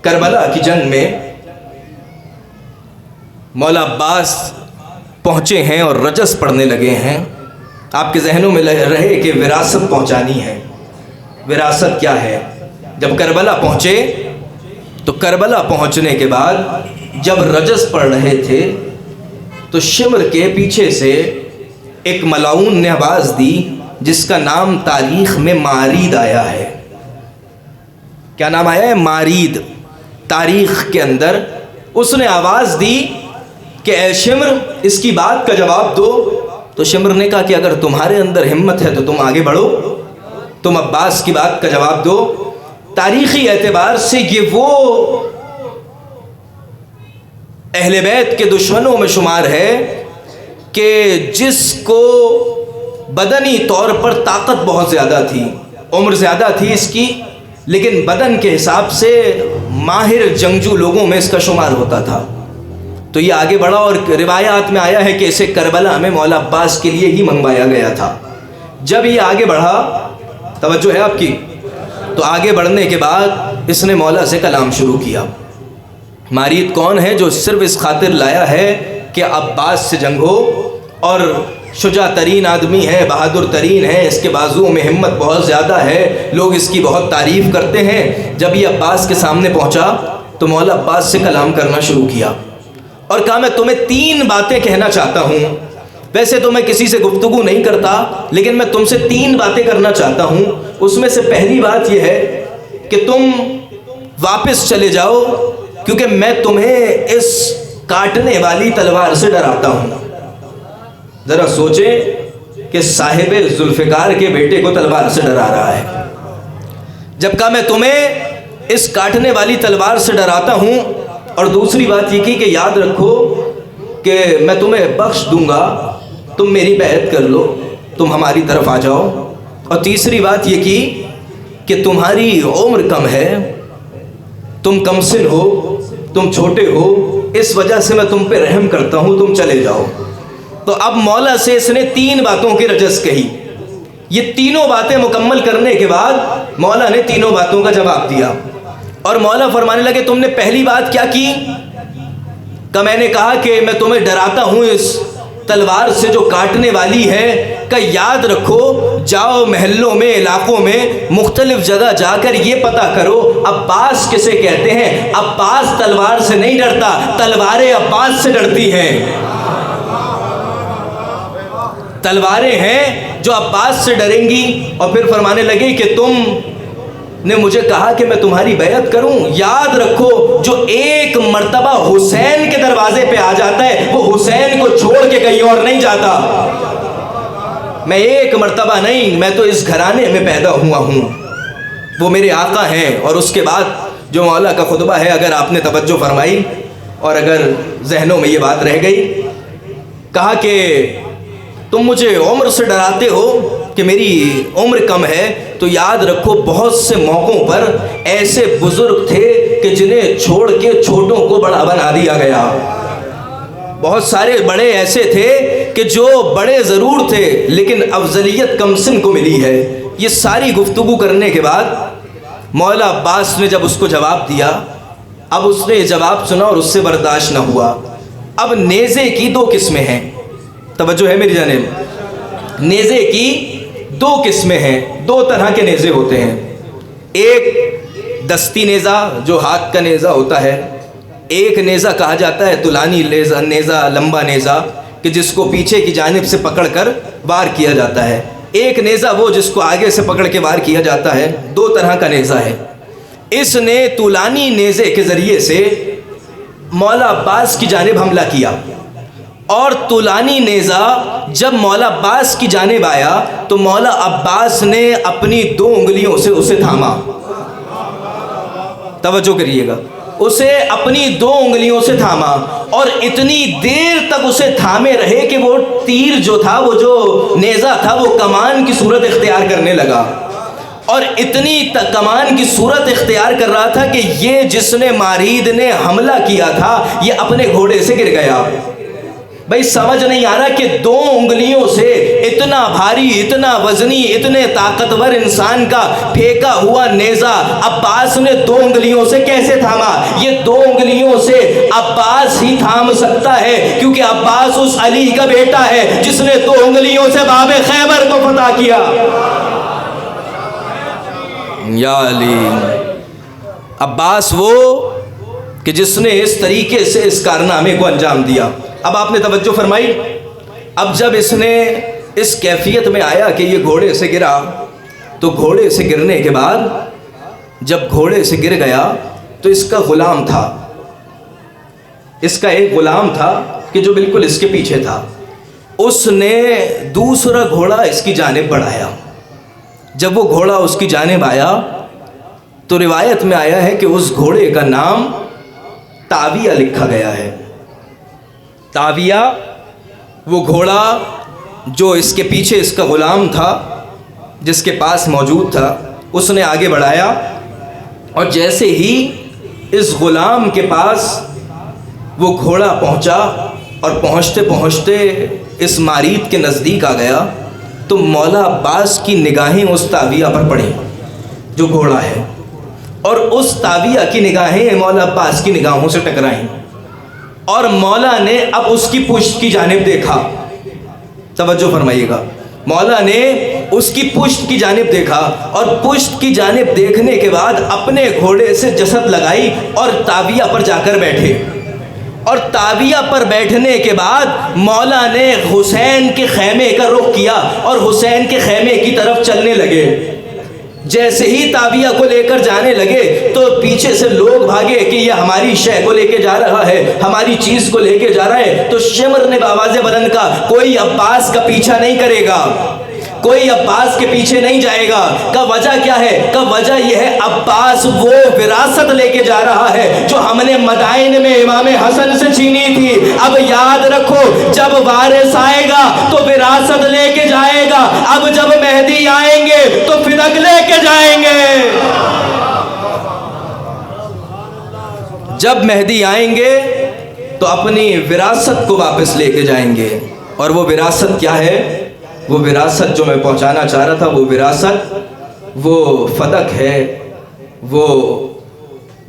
کربلا کی جنگ میں مولا عباس پہنچے ہیں اور رجس پڑھنے لگے ہیں، آپ کے ذہنوں میں رہے کہ وراثت پہنچانی ہے۔ وراثت کیا ہے؟ جب کربلا پہنچے تو کربلا پہنچنے کے بعد جب رجس پڑھ رہے تھے تو شمر کے پیچھے سے ایک ملعون نے آواز دی جس کا نام تاریخ میں مارید آیا ہے۔ کیا نام آیا ہے؟ مارید۔ تاریخ کے اندر اس نے آواز دی کہ اے شمر اس کی بات کا جواب دو۔ تو شمر نے کہا کہ اگر تمہارے اندر ہمت ہے تو تم آگے بڑھو، تم عباس کی بات کا جواب دو۔ تاریخی اعتبار سے یہ وہ اہل بیت کے دشمنوں میں شمار ہے کہ جس کو بدنی طور پر طاقت بہت زیادہ تھی، عمر زیادہ تھی اس کی، لیکن بدن کے حساب سے ماہر جنگجو لوگوں میں اس کا شمار ہوتا تھا۔ تو یہ آگے بڑھا اور روایات میں آیا ہے کہ اسے کربلا میں مولا عباس کے لیے ہی منگوایا گیا تھا۔ جب یہ آگے بڑھا، توجہ ہے آپ کی، تو آگے بڑھنے کے بعد اس نے مولا سے کلام شروع کیا۔ مارید کون ہے؟ جو صرف اس خاطر لایا ہے کہ عباس سے جنگ ہو، اور شجاع ترین آدمی ہے، بہادر ترین ہے، اس کے بازوؤں میں ہمت بہت زیادہ ہے، لوگ اس کی بہت تعریف کرتے ہیں۔ جب یہ عباس کے سامنے پہنچا تو مولا عباس سے کلام کرنا شروع کیا اور کہا میں تمہیں 3 باتیں کہنا چاہتا ہوں۔ ویسے تو میں کسی سے گفتگو نہیں کرتا، لیکن میں تم سے 3 باتیں کرنا چاہتا ہوں۔ اس میں سے پہلی بات یہ ہے کہ تم واپس چلے جاؤ، کیونکہ میں تمہیں اس کاٹنے والی تلوار سے ڈراتا ہوں۔ ذرا سوچیں کہ صاحب ذوالفقار کے بیٹے کو تلوار سے ڈرا رہا ہے۔ جب کہا میں تمہیں اس کاٹنے والی تلوار سے ڈراتا ہوں، اور دوسری بات یہ کی کہ یاد رکھو کہ میں تمہیں بخش دوں گا، تم میری بیعت کر لو، تم ہماری طرف آ جاؤ۔ اور تیسری بات یہ کی کہ تمہاری عمر کم ہے، تم کم سن ہو، تم چھوٹے ہو، اس وجہ سے میں تم پہ رحم کرتا ہوں، تم چلے جاؤ۔ تو اب مولا سے اس نے 3 باتوں کی رجس کہی۔ یہ تینوں باتیں مکمل کرنے کے بعد مولا نے تینوں باتوں کا جواب دیا۔ اور مولا فرمانے لگے تم نے پہلی بات کیا کی؟ کہ میں نے کہا کہ میں تمہیں ڈراتا ہوں اس تلوار سے جو کاٹنے والی ہے، کہ یاد رکھو، جاؤ محلوں میں، علاقوں میں، مختلف جگہ جا کر یہ پتہ کرو عباس کسے کہتے ہیں۔ عباس تلوار سے نہیں ڈرتا، تلواریں عباس سے ڈرتی ہیں۔ تلواریں ہیں جو عباس سے ڈریں گی۔ اور پھر فرمانے لگے کہ تم نے مجھے کہا کہ میں تمہاری بیعت کروں، یاد رکھو جو ایک مرتبہ حسین کے دروازے پہ آ جاتا ہے وہ حسین کو چھوڑ کے کہیں اور نہیں جاتا۔ میں ایک مرتبہ نہیں، میں تو اس گھرانے میں پیدا ہوا ہوں، وہ میرے آقا ہیں۔ اور اس کے بعد جو مولا کا خطبہ ہے، اگر آپ نے توجہ فرمائی اور اگر ذہنوں میں یہ بات رہ گئی، کہا کہ تم مجھے عمر سے ڈراتے ہو کہ میری عمر کم ہے، تو یاد رکھو بہت سے موقعوں پر ایسے بزرگ تھے کہ جنہیں چھوڑ کے چھوٹوں کو بڑا بنا دیا گیا۔ بہت سارے بڑے ایسے تھے کہ جو بڑے ضرور تھے لیکن افضلیت کم سن کو ملی ہے۔ یہ ساری گفتگو کرنے کے بعد مولا عباس نے جب اس کو جواب دیا، اب اس نے یہ جواب سنا اور اس سے برداشت نہ ہوا۔ اب نیزے کی دو قسمیں ہیں، توجہ ہے میری جانب، نیزے کی دو قسمیں ہیں، دو طرح کے نیزے ہوتے ہیں۔ ایک دستی نیزہ جو ہاتھ کا نیزہ ہوتا ہے، ایک نیزہ کہا جاتا ہے طولانی نیزہ، لمبا نیزہ، کہ جس کو پیچھے کی جانب سے پکڑ کر وار کیا جاتا ہے۔ ایک نیزہ وہ جس کو آگے سے پکڑ کے وار کیا جاتا ہے۔ دو طرح کا نیزہ ہے۔ اس نے طولانی نیزے کے ذریعے سے مولا عباس کی جانب حملہ کیا، اور طولانی نیزہ جب مولا عباس کی جانب آیا تو مولا عباس نے اپنی دو انگلیوں سے اسے تھاما۔ توجہ کریے گا، اسے اپنی دو انگلیوں سے تھاما، اور اتنی دیر تک اسے تھامے رہے کہ وہ تیر جو تھا، وہ جو نیزہ تھا، وہ کمان کی صورت اختیار کرنے لگا، اور اتنی کمان کی صورت اختیار کر رہا تھا کہ یہ جس نے مارید نے حملہ کیا تھا یہ اپنے گھوڑے سے گر گیا۔ بھائی سمجھ نہیں آ رہا کہ دو انگلیوں سے اتنا بھاری، اتنا وزنی، اتنے طاقتور انسان کا پھینکا ہوا نیزہ عباس نے دو انگلیوں سے کیسے تھاما؟ یہ دو انگلیوں سے عباس ہی تھام سکتا ہے، کیونکہ عباس اس علی کا بیٹا ہے جس نے دو انگلیوں سے باب خیبر کو فتح کیا۔ یا علی، عباس وہ کہ جس نے اس طریقے سے اس کارنامے کو انجام دیا۔ اب آپ نے توجہ فرمائی، اب جب اس نے اس کیفیت میں آیا کہ یہ گھوڑے سے گرا، تو گھوڑے سے گرنے کے بعد جب گھوڑے سے گر گیا تو اس کا غلام تھا، اس کا ایک غلام تھا کہ جو بالکل اس کے پیچھے تھا، اس نے دوسرا گھوڑا اس کی جانب بڑھایا۔ جب وہ گھوڑا اس کی جانب آیا تو روایت میں آیا ہے کہ اس گھوڑے کا نام تاویہ لکھا گیا ہے۔ تاویہ، وہ گھوڑا جو اس کے پیچھے اس کا غلام تھا، جس کے پاس موجود تھا، اس نے آگے بڑھایا، اور جیسے ہی اس غلام کے پاس وہ گھوڑا پہنچا اور پہنچتے پہنچتے اس مارید کے نزدیک آ گیا تو مولا عباس کی نگاہیں اس تاویہ پر پڑیں جو گھوڑا ہے، اور اس تاویہ کی نگاہیں مولا عباس کی نگاہوں سے ٹکرائیں، اور مولا نے اب اس کی پشت کی جانب دیکھا۔ توجہ فرمائیے گا، مولا نے اس کی پشت کی جانب دیکھا، اور پشت کی جانب دیکھنے کے بعد اپنے گھوڑے سے جسد لگائی اور تاویہ پر جا کر بیٹھے، اور تاویہ پر بیٹھنے کے بعد مولا نے حسین کے خیمے کا رخ کیا اور حسین کے خیمے کی طرف چلنے لگے۔ جیسے ہی تاویہ کو لے کر جانے لگے تو پیچھے سے لوگ بھاگے کہ یہ ہماری شے کو لے کے جا رہا ہے، ہماری چیز کو لے کے جا رہا ہے۔ تو شمر نے بآواز بلند کہا، کوئی عباس کا پیچھا نہیں کرے گا، کوئی عباس کے پیچھے نہیں جائے گا۔ کا وجہ کیا ہے؟ کا وجہ یہ ہے عباس وہ وراثت لے کے جا رہا ہے جو ہم نے مدائن میں امام حسن سے چھینی تھی۔ اب یاد رکھو، جب وارث آئے گا تو وراثت لے کے جائے گا، اب جب مہدی آئیں گے تو فدق لے کے جائیں گے۔ جب مہدی آئیں گے تو اپنی وراثت کو واپس لے کے جائیں گے، اور وہ وراثت کیا ہے؟ وہ وراثت جو میں پہنچانا چاہ رہا تھا، وہ وراثت وہ فدق ہے، وہ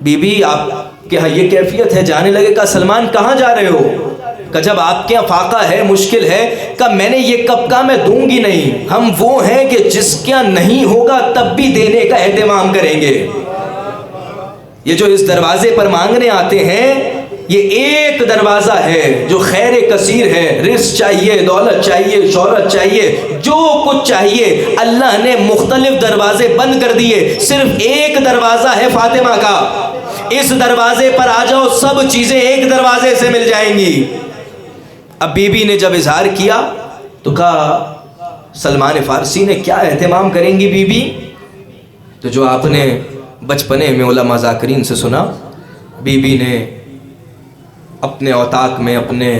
بی بی آپ کے ہاں یہ کیفیت ہے، جانے لگے کہا سلمان کہاں جا رہے ہو؟ کہ جب آپ کے یہاں فاقہ ہے، مشکل ہے، کہ میں نے یہ کب کہا میں دوں گی نہیں، ہم وہ ہیں کہ جس کا نہیں ہوگا تب بھی دینے کا اہتمام کریں گے۔ یہ جو اس دروازے پر مانگنے آتے ہیں، یہ ایک دروازہ ہے جو خیر کثیر ہے، رزق چاہیے، دولت چاہیے، شہرت چاہیے، جو کچھ چاہیے، اللہ نے مختلف دروازے بند کر دیے، صرف ایک دروازہ ہے فاطمہ کا، اس دروازے پر آ جاؤ، سب چیزیں ایک دروازے سے مل جائیں گی۔ اب بی بی نے جب اظہار کیا تو کہا سلمان فارسی نے کیا اہتمام کریں گی بی بی؟ تو جو آپ نے بچپنے میں علماء ذاکرین سے سنا، بی بی نے اپنے اوطاق میں، اپنے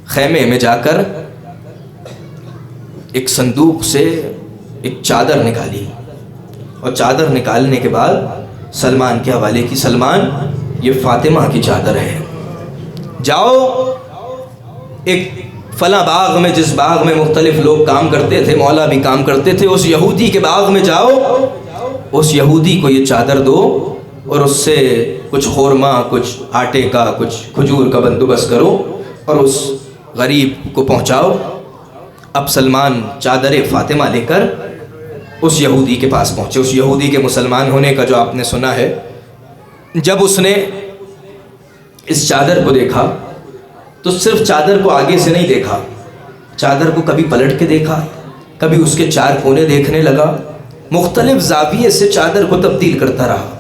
خیمے میں جا کر ایک صندوق سے ایک چادر نکالی، اور چادر نکالنے کے بعد سلمان کے حوالے کی، سلمان یہ فاطمہ کی چادر ہے، جاؤ ایک فلاں باغ میں، جس باغ میں مختلف لوگ کام کرتے تھے، مولا بھی کام کرتے تھے، اس یہودی کے باغ میں جاؤ، اس یہودی کو یہ چادر دو اور اس سے کچھ خورمہ، کچھ آٹے کا، کچھ کھجور کا بندوبست کرو اور اس غریب کو پہنچاؤ۔ اب سلمان چادر فاطمہ لے کر اس یہودی کے پاس پہنچے۔ اس یہودی کے مسلمان ہونے کا جو آپ نے سنا ہے، جب اس نے اس چادر کو دیکھا تو صرف چادر کو آگے سے نہیں دیکھا، چادر کو کبھی پلٹ کے دیکھا، کبھی اس کے چار کونے دیکھنے لگا، مختلف زاویے سے چادر کو تبدیل کرتا رہا۔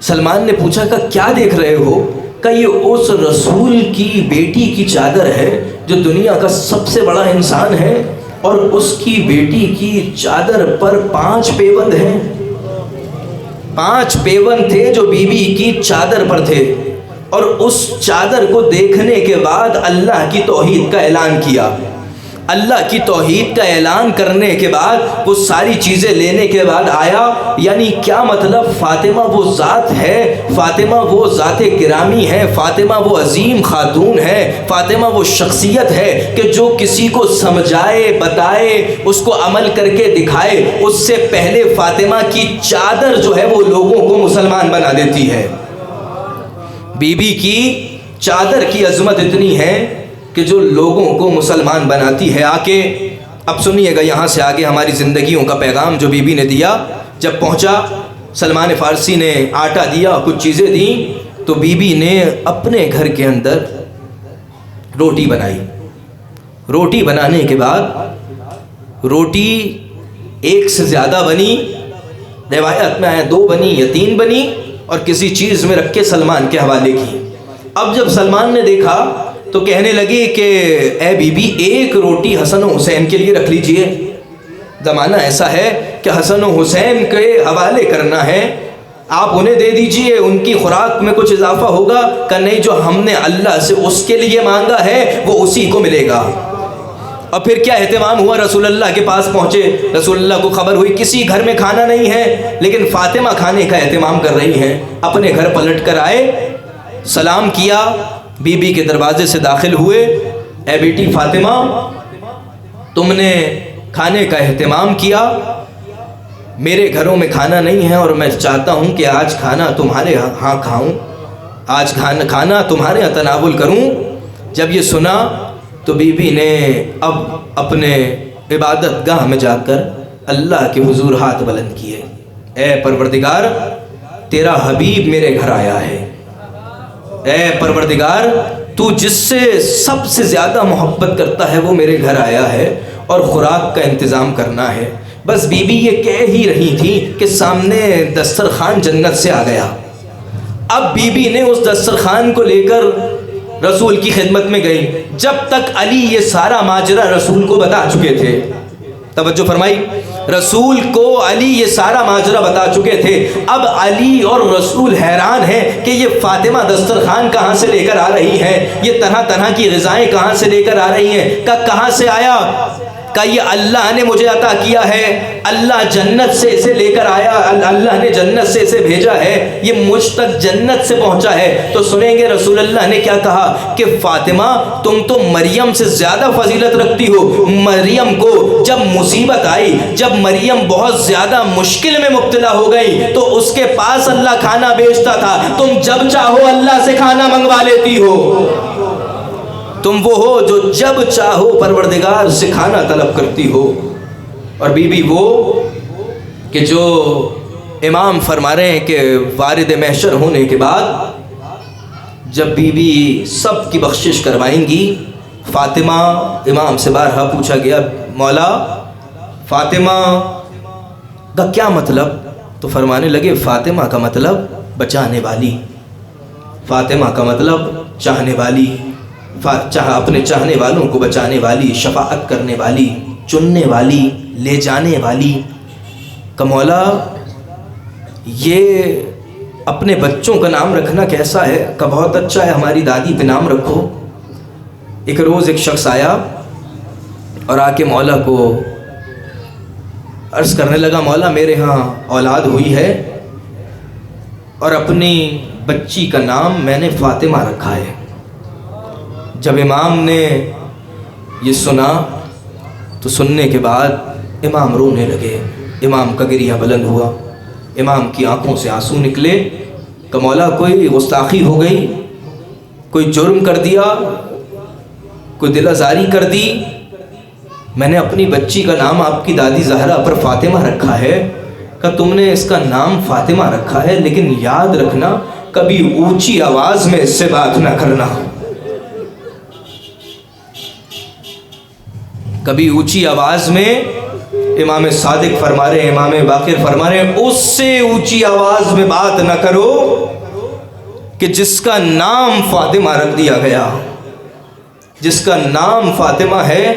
سلمان نے پوچھا کہ کیا دیکھ رہے ہو؟ کہ یہ اس رسول کی بیٹی کی چادر ہے جو دنیا کا سب سے بڑا انسان ہے، اور اس کی بیٹی کی چادر پر 5 پیوند ہیں، 5 پیوند تھے جو بی بی کی چادر پر تھے، اور اس چادر کو دیکھنے کے بعد اللہ کی توحید کا اعلان کیا۔ اللہ کی توحید کا اعلان کرنے کے بعد وہ ساری چیزیں لینے کے بعد آیا، یعنی کیا مطلب؟ فاطمہ وہ ذات ہے، فاطمہ وہ ذات گرامی ہے، فاطمہ وہ عظیم خاتون ہے، فاطمہ وہ شخصیت ہے کہ جو کسی کو سمجھائے، بتائے، اس کو عمل کر کے دکھائے، اس سے پہلے فاطمہ کی چادر جو ہے وہ لوگوں کو مسلمان بنا دیتی ہے۔ بی بی کی چادر کی عظمت اتنی ہے کہ جو لوگوں کو مسلمان بناتی ہے۔ آکے اب سنیے گا یہاں سے آگے ہماری زندگیوں کا پیغام جو بی بی نے دیا۔ جب پہنچا، سلمان فارسی نے آٹا دیا، کچھ چیزیں دیں، تو بی بی نے اپنے گھر کے اندر روٹی بنائی۔ روٹی بنانے کے بعد روٹی ایک سے زیادہ بنی، روایت میں آیا 2 بنی یا 3 بنی، اور کسی چیز میں رکھ کے سلمان کے حوالے کی۔ اب جب سلمان نے دیکھا تو کہنے لگے کہ اے بی بی، ایک روٹی حسن و حسین کے لیے رکھ لیجئے، زمانہ ایسا ہے کہ حسن و حسین کے حوالے کرنا ہے، آپ انہیں دے دیجئے، ان کی خوراک میں کچھ اضافہ ہوگا کہ نہیں، جو ہم نے اللہ سے اس کے لیے مانگا ہے وہ اسی کو ملے گا۔ اور پھر کیا اہتمام ہوا، رسول اللہ کے پاس پہنچے، رسول اللہ کو خبر ہوئی کسی گھر میں کھانا نہیں ہے، لیکن فاطمہ کھانے کا اہتمام کر رہی ہیں۔ اپنے گھر پلٹ کر آئے، سلام کیا، بی بی کے دروازے سے داخل ہوئے، اے بیٹی فاطمہ، تم نے کھانے کا اہتمام کیا، میرے گھروں میں کھانا نہیں ہے، اور میں چاہتا ہوں کہ آج کھانا تمہارے ہاں کھاؤں، آج کھانا تمہارے ہاں تناول کروں۔ جب یہ سنا تو بی بی نے اب اپنے عبادت گاہ میں جا کر اللہ کے حضور ہاتھ بلند کیے، اے پروردگار، تیرا حبیب میرے گھر آیا ہے، اے پروردگار، تو جس سے سب سے زیادہ محبت کرتا ہے وہ میرے گھر آیا ہے، اور خوراک کا انتظام کرنا ہے۔ بس بی بی یہ کہہ ہی رہی تھی کہ سامنے دسترخوان جنت سے آ گیا۔ اب بی بی نے اس دسترخوان کو لے کر رسول کی خدمت میں گئی۔ جب تک علی یہ سارا ماجرا رسول کو بتا چکے تھے، توجہ فرمائی، رسول کو علی یہ سارا ماجرا بتا چکے تھے۔ اب علی اور رسول حیران ہیں کہ یہ فاطمہ دسترخوان کہاں سے لے کر آ رہی ہے، یہ طرح طرح کی غذائیں کہاں سے لے کر آ رہی ہیں، کہاں سے آیا؟ کہ یہ اللہ نے مجھے عطا کیا ہے، اللہ جنت سے اسے لے کر آیا، اللہ نے جنت سے اسے بھیجا ہے، یہ مجھ تک جنت سے پہنچا ہے۔ تو سنیں گے رسول اللہ نے کیا کہا کہ فاطمہ تم تو مریم سے زیادہ فضیلت رکھتی ہو۔ مریم کو جب مصیبت آئی، جب مریم بہت زیادہ مشکل میں مبتلا ہو گئی تو اس کے پاس اللہ کھانا بیچتا تھا، تم جب چاہو اللہ سے کھانا منگوا لیتی ہو۔ تم وہ ہو جو جب چاہو پروردگار سے کھانا طلب کرتی ہو۔ اور بی بی وہ کہ جو امام فرما رہے ہیں کہ وارد محشر ہونے کے بعد جب بی بی سب کی بخشش کروائیں گی، فاطمہ، امام سے بارہا پوچھا گیا مولا فاطمہ کا کیا مطلب؟ تو فرمانے لگے فاطمہ کا مطلب بچانے والی، فاطمہ کا مطلب چاہنے والی، اپنے چاہنے والوں کو بچانے والی، شفاعت کرنے والی، چننے والی، لے جانے والی۔ کہ مولا یہ اپنے بچوں کا نام رکھنا کیسا ہے؟ کہ بہت اچھا ہے، ہماری دادی پہ نام رکھو۔ ایک روز ایک شخص آیا اور آ کے مولا کو عرض کرنے لگا مولا میرے ہاں اولاد ہوئی ہے اور اپنی بچی کا نام میں نے فاطمہ رکھا ہے۔ جب امام نے یہ سنا تو سننے کے بعد امام رونے لگے، امام کا گریہ بلند ہوا، امام کی آنکھوں سے آنسو نکلے کہ مولا کوئی گستاخی ہو گئی، کوئی جرم کر دیا، کوئی دل آزاری کر دی؟ میں نے اپنی بچی کا نام آپ کی دادی زہرا پر فاطمہ رکھا ہے، کہ تم نے اس کا نام فاطمہ رکھا ہے، لیکن یاد رکھنا کبھی اونچی آواز میں اس سے بات نہ کرنا، کبھی اونچی آواز میں۔ امام صادق فرما رہے ہیں، امام باقر فرما رہے ہیں اس سے اونچی آواز میں بات نہ کرو کہ جس کا نام فاطمہ رکھ دیا گیا، جس کا نام فاطمہ ہے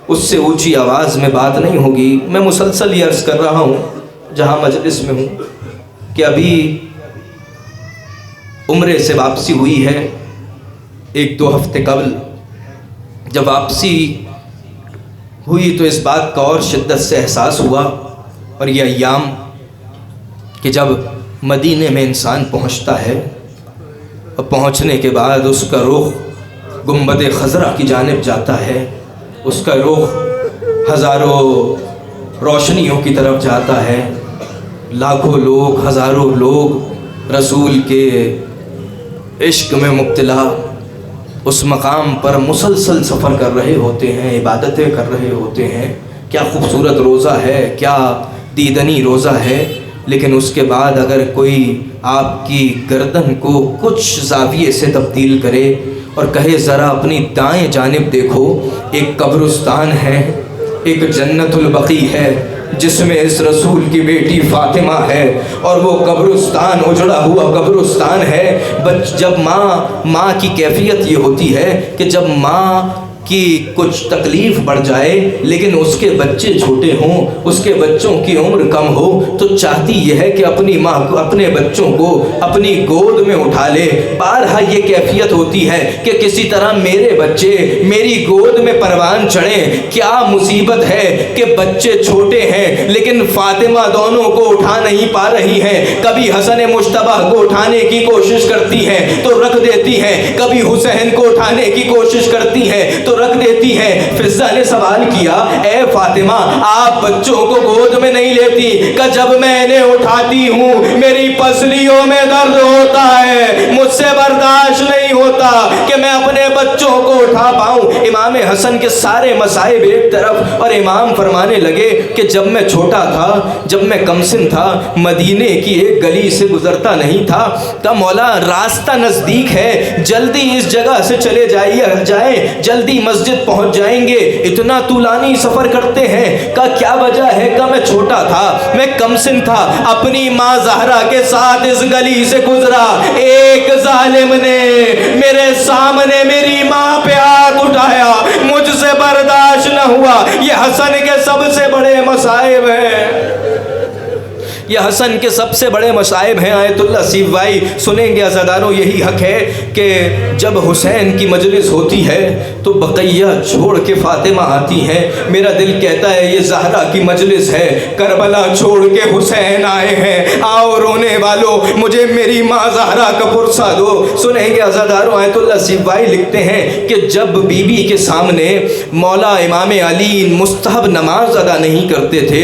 اس سے اونچی آواز میں بات نہیں ہوگی۔ میں مسلسل یہ عرض کر رہا ہوں جہاں مجلس میں ہوں کہ ابھی عمرے سے واپسی ہوئی ہے، 1-2 ہفتے قبل جب واپسی ہوئی تو اس بات کا اور شدت سے احساس ہوا، اور یہ ایام کہ جب مدینے میں انسان پہنچتا ہے اور پہنچنے کے بعد اس کا رخ گنبد خضرا کی جانب جاتا ہے، اس کا رخ ہزاروں روشنیوں کی طرف جاتا ہے، لاکھوں لوگ، ہزاروں لوگ رسول کے عشق میں مبتلا اس مقام پر مسلسل سفر کر رہے ہوتے ہیں، عبادتیں کر رہے ہوتے ہیں۔ کیا خوبصورت روزہ ہے، کیا دیدنی روزہ ہے، لیکن اس کے بعد اگر کوئی آپ کی گردن کو کچھ زاویے سے تبدیل کرے اور کہے ذرا اپنی دائیں جانب دیکھو، ایک قبرستان ہے، ایک جنت البقیع ہے جس میں اس رسول کی بیٹی فاطمہ ہے، اور وہ قبرستان اجڑا ہوا قبرستان ہے۔ جب ماں کی کیفیت یہ ہوتی ہے کہ جب ماں کی کچھ تکلیف بڑھ جائے لیکن اس کے بچے چھوٹے ہوں، اس کے بچوں کی عمر کم ہو، تو چاہتی یہ ہے کہ اپنی ماں کو، اپنے بچوں کو اپنی گود میں اٹھا لے۔ بارہا یہ کیفیت ہوتی ہے کہ کسی طرح میرے بچے میری گود میں پروان چڑھیں۔ کیا مصیبت ہے کہ بچے چھوٹے ہیں لیکن فاطمہ دونوں کو اٹھا نہیں پا رہی ہیں، کبھی حسن مجتبیٰ کو اٹھانے کی کوشش کرتی ہیں تو رکھ دیتی ہیں، کبھی حسین کو اٹھانے کی کوشش کرتی ہیں تو رکھ دیتی ہے۔ فضہ نے سوال کیا اے فاطمہ آپ بچوں کو گود میں نہیں لیتی؟ کہ جب میں انہیں اٹھاتی ہوں میری پسلیوں میں درد ہوتا ہے، مجھ سے برداشت نہیں ہوتا کہ میں اپنے بچوں کو اٹھا پاؤں۔ امام حسن کے سارے مصائب ایک طرف، اور امام فرمانے لگے کہ جب میں چھوٹا تھا، جب میں کمسن تھا، مدینے کی ایک گلی سے گزرتا نہیں تھا، کہ مولا راستہ نزدیک ہے، جلدی اس جگہ سے چلے جائیں، جلدی مسجد پہنچ جائیں گے، اتنا طولانی سفر کرتے ہیں۔ کہ کیا وجہ ہے؟ کہ میں چھوٹا تھا، میں کمسن تھا، اپنی ماں زہرا کے ساتھ اس گلی سے گزرا، ایک ظالم نے میرے سامنے میری ماں پہ ہاتھ اٹھایا، مجھ سے برداشت نہ ہوا۔ یہ حسن کے سب سے بڑے مصائب ہیں یہ حسن کے سب سے بڑے مصائب ہیں آیت اللہ سیف بھائی سنیں گے عزاداروں. یہی حق ہے کہ جب حسین کی مجلس ہوتی ہے تو بقیہ چھوڑ کے فاطمہ آتی ہیں. میرا دل کہتا ہے یہ زہرا کی مجلس ہے, کربلا چھوڑ کے حسین آئے ہیں. آؤ رونے والوں مجھے میری ماں زہرا کا پرسہ دو. سنیں گے عزاداروں آیت اللہ سیف بھائی لکھتے ہیں کہ جب بی بی کے سامنے مولا امام علی مستحب نماز ادا نہیں کرتے تھے,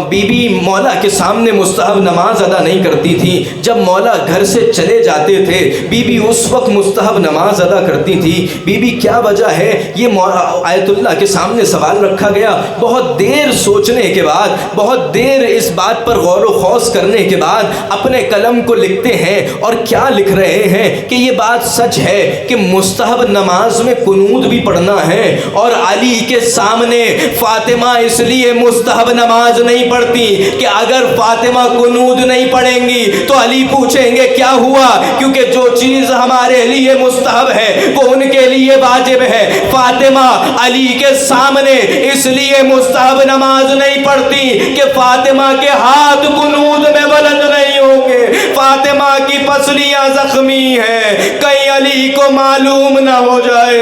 بی بی مولا کے سامنے مستحب نماز ادا نہیں کرتی تھی, جب مولا گھر سے چلے جاتے تھے بی بی اس وقت مستحب نماز ادا کرتی تھی. بی بی کیا وجہ ہے؟ یہ آیت اللہ کے سامنے سوال رکھا گیا. بہت دیر سوچنے کے بعد, بہت دیر اس بات پر غور و خوض کرنے کے بعد اپنے قلم کو لکھتے ہیں اور کیا لکھ رہے ہیں کہ یہ بات سچ ہے کہ مستحب نماز میں قنوت بھی پڑھنا ہے, اور علی کے سامنے فاطمہ اس لیے مستحب نماز نہیں پڑھتی کہ اگر فاطمہ قنوت نہیں پڑھیں گی تو علی پوچھیں گے کیا ہوا, کیونکہ جو چیز ہمارے لیے مستحب ہے وہ ان کے لیے واجب ہے. فاطمہ علی کے سامنے اس لیے مستحب نماز نہیں پڑھتی کہ فاطمہ کے ہاتھ قنوت میں بلند نہیں ہوں گے, فاطمہ کی پسلیاں زخمی ہیں, کہیں علی کو معلوم نہ ہو جائے.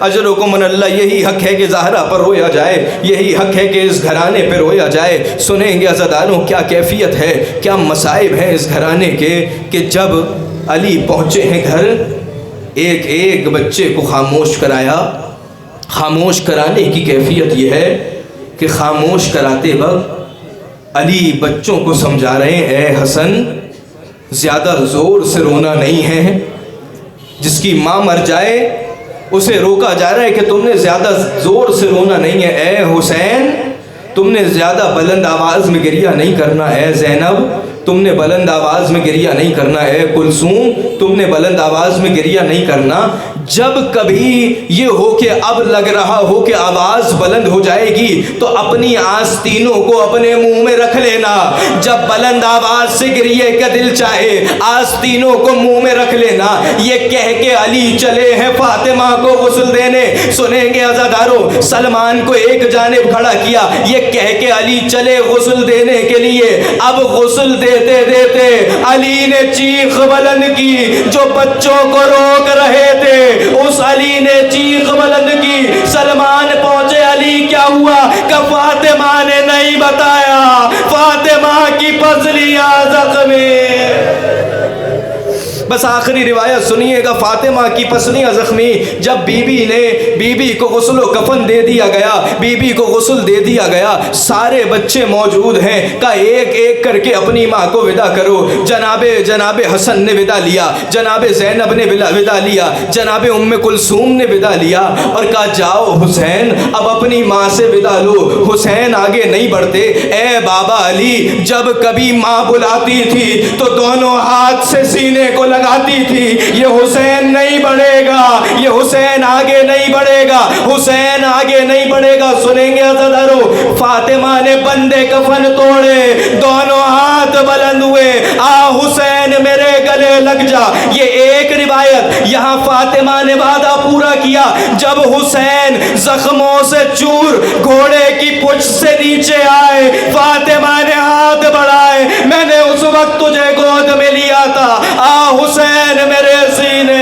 اجرکم من اللہ, یہی حق ہے کہ زہرا پر رویا جائے, یہی حق ہے کہ اس گھرانے پر رویا جائے. سنیں گے عزاداروں کیا کیفیت ہے, کیا مصائب ہیں اس گھرانے کے کہ جب علی پہنچے ہیں گھر, ایک ایک بچے کو خاموش کرایا. خاموش کرانے کی کیفیت یہ ہے کہ خاموش کراتے وقت علی بچوں کو سمجھا رہے ہیں اے حسن زیادہ زور سے رونا نہیں ہے, جس کی ماں مر جائے اسے روکا جا رہا ہے کہ تم نے زیادہ زور سے رونا نہیں ہے. اے حسین تم نے زیادہ بلند آواز میں گریہ نہیں کرنا. اے زینب تم نے بلند آواز میں گریہ نہیں کرنا. اے کلثوم تم نے بلند آواز میں گریہ نہیں کرنا. جب کبھی یہ ہو کہ اب لگ رہا ہو کہ آواز بلند ہو جائے گی تو اپنی آستینوں کو اپنے منہ میں رکھ لینا. جب بلند آواز سے گریے کا دل چاہے آستینوں کو منہ میں رکھ لینا. یہ کہہ کے علی چلے ہیں فاطمہ کو غسل دینے. سنیں گے عزاداروں, سلمان کو ایک جانب کھڑا کیا, یہ کہہ کے علی چلے غسل دینے کے لیے. اب غسل دیتے دیتے علی نے چیخ بلند کی, جو بچوں کو روک رہے تھے اس علی نے چیخ بلند کی. سلمان پہنچے, علی کیا ہوا؟ کہ فاطمہ نے نہیں بتایا, فاطمہ کی پسلیاں زخمی. بس آخری روایت سنیے گا. فاطمہ کی پسلیاں زخمی. جب بی بی کو غسل و کفن دے دیا گیا, بی بی کو غسل دے دیا گیا, سارے بچے موجود ہیں, کہ ایک ایک کر کے اپنی ماں کو ودا کرو. جناب حسن نے ودا لیا, جناب زینب نے ودا لیا, جناب ام کلثوم نے ودا لیا, اور کہا جاؤ حسین اب اپنی ماں سے ودا لو. حسین آگے نہیں بڑھتے. اے بابا علی, جب کبھی ماں بلاتی تھی تو دونوں ہاتھ سے سینے کو لگاتی تھی. یہ حسین نہیں بڑھے گا, یہ حسین آگے نہیں بڑھے گا, حسین آگے نہیں بڑھے گا. سنیں گے عزادارو, فاطمہ نے بندے کفن توڑے, دونوں ہاتھ بلند ہوئے, آ حسین میرے گلے لگ جا. یہ ایک روایت. یہاں فاطمہ نے وعدہ پورا کیا. جب حسین زخموں سے چور گھوڑے کی پچھ سے نیچے آئے, فاطمہ نے ہاتھ بڑھائے, میں نے اس وقت تجھے گود میں لیا تھا, آ حسین میرے سینے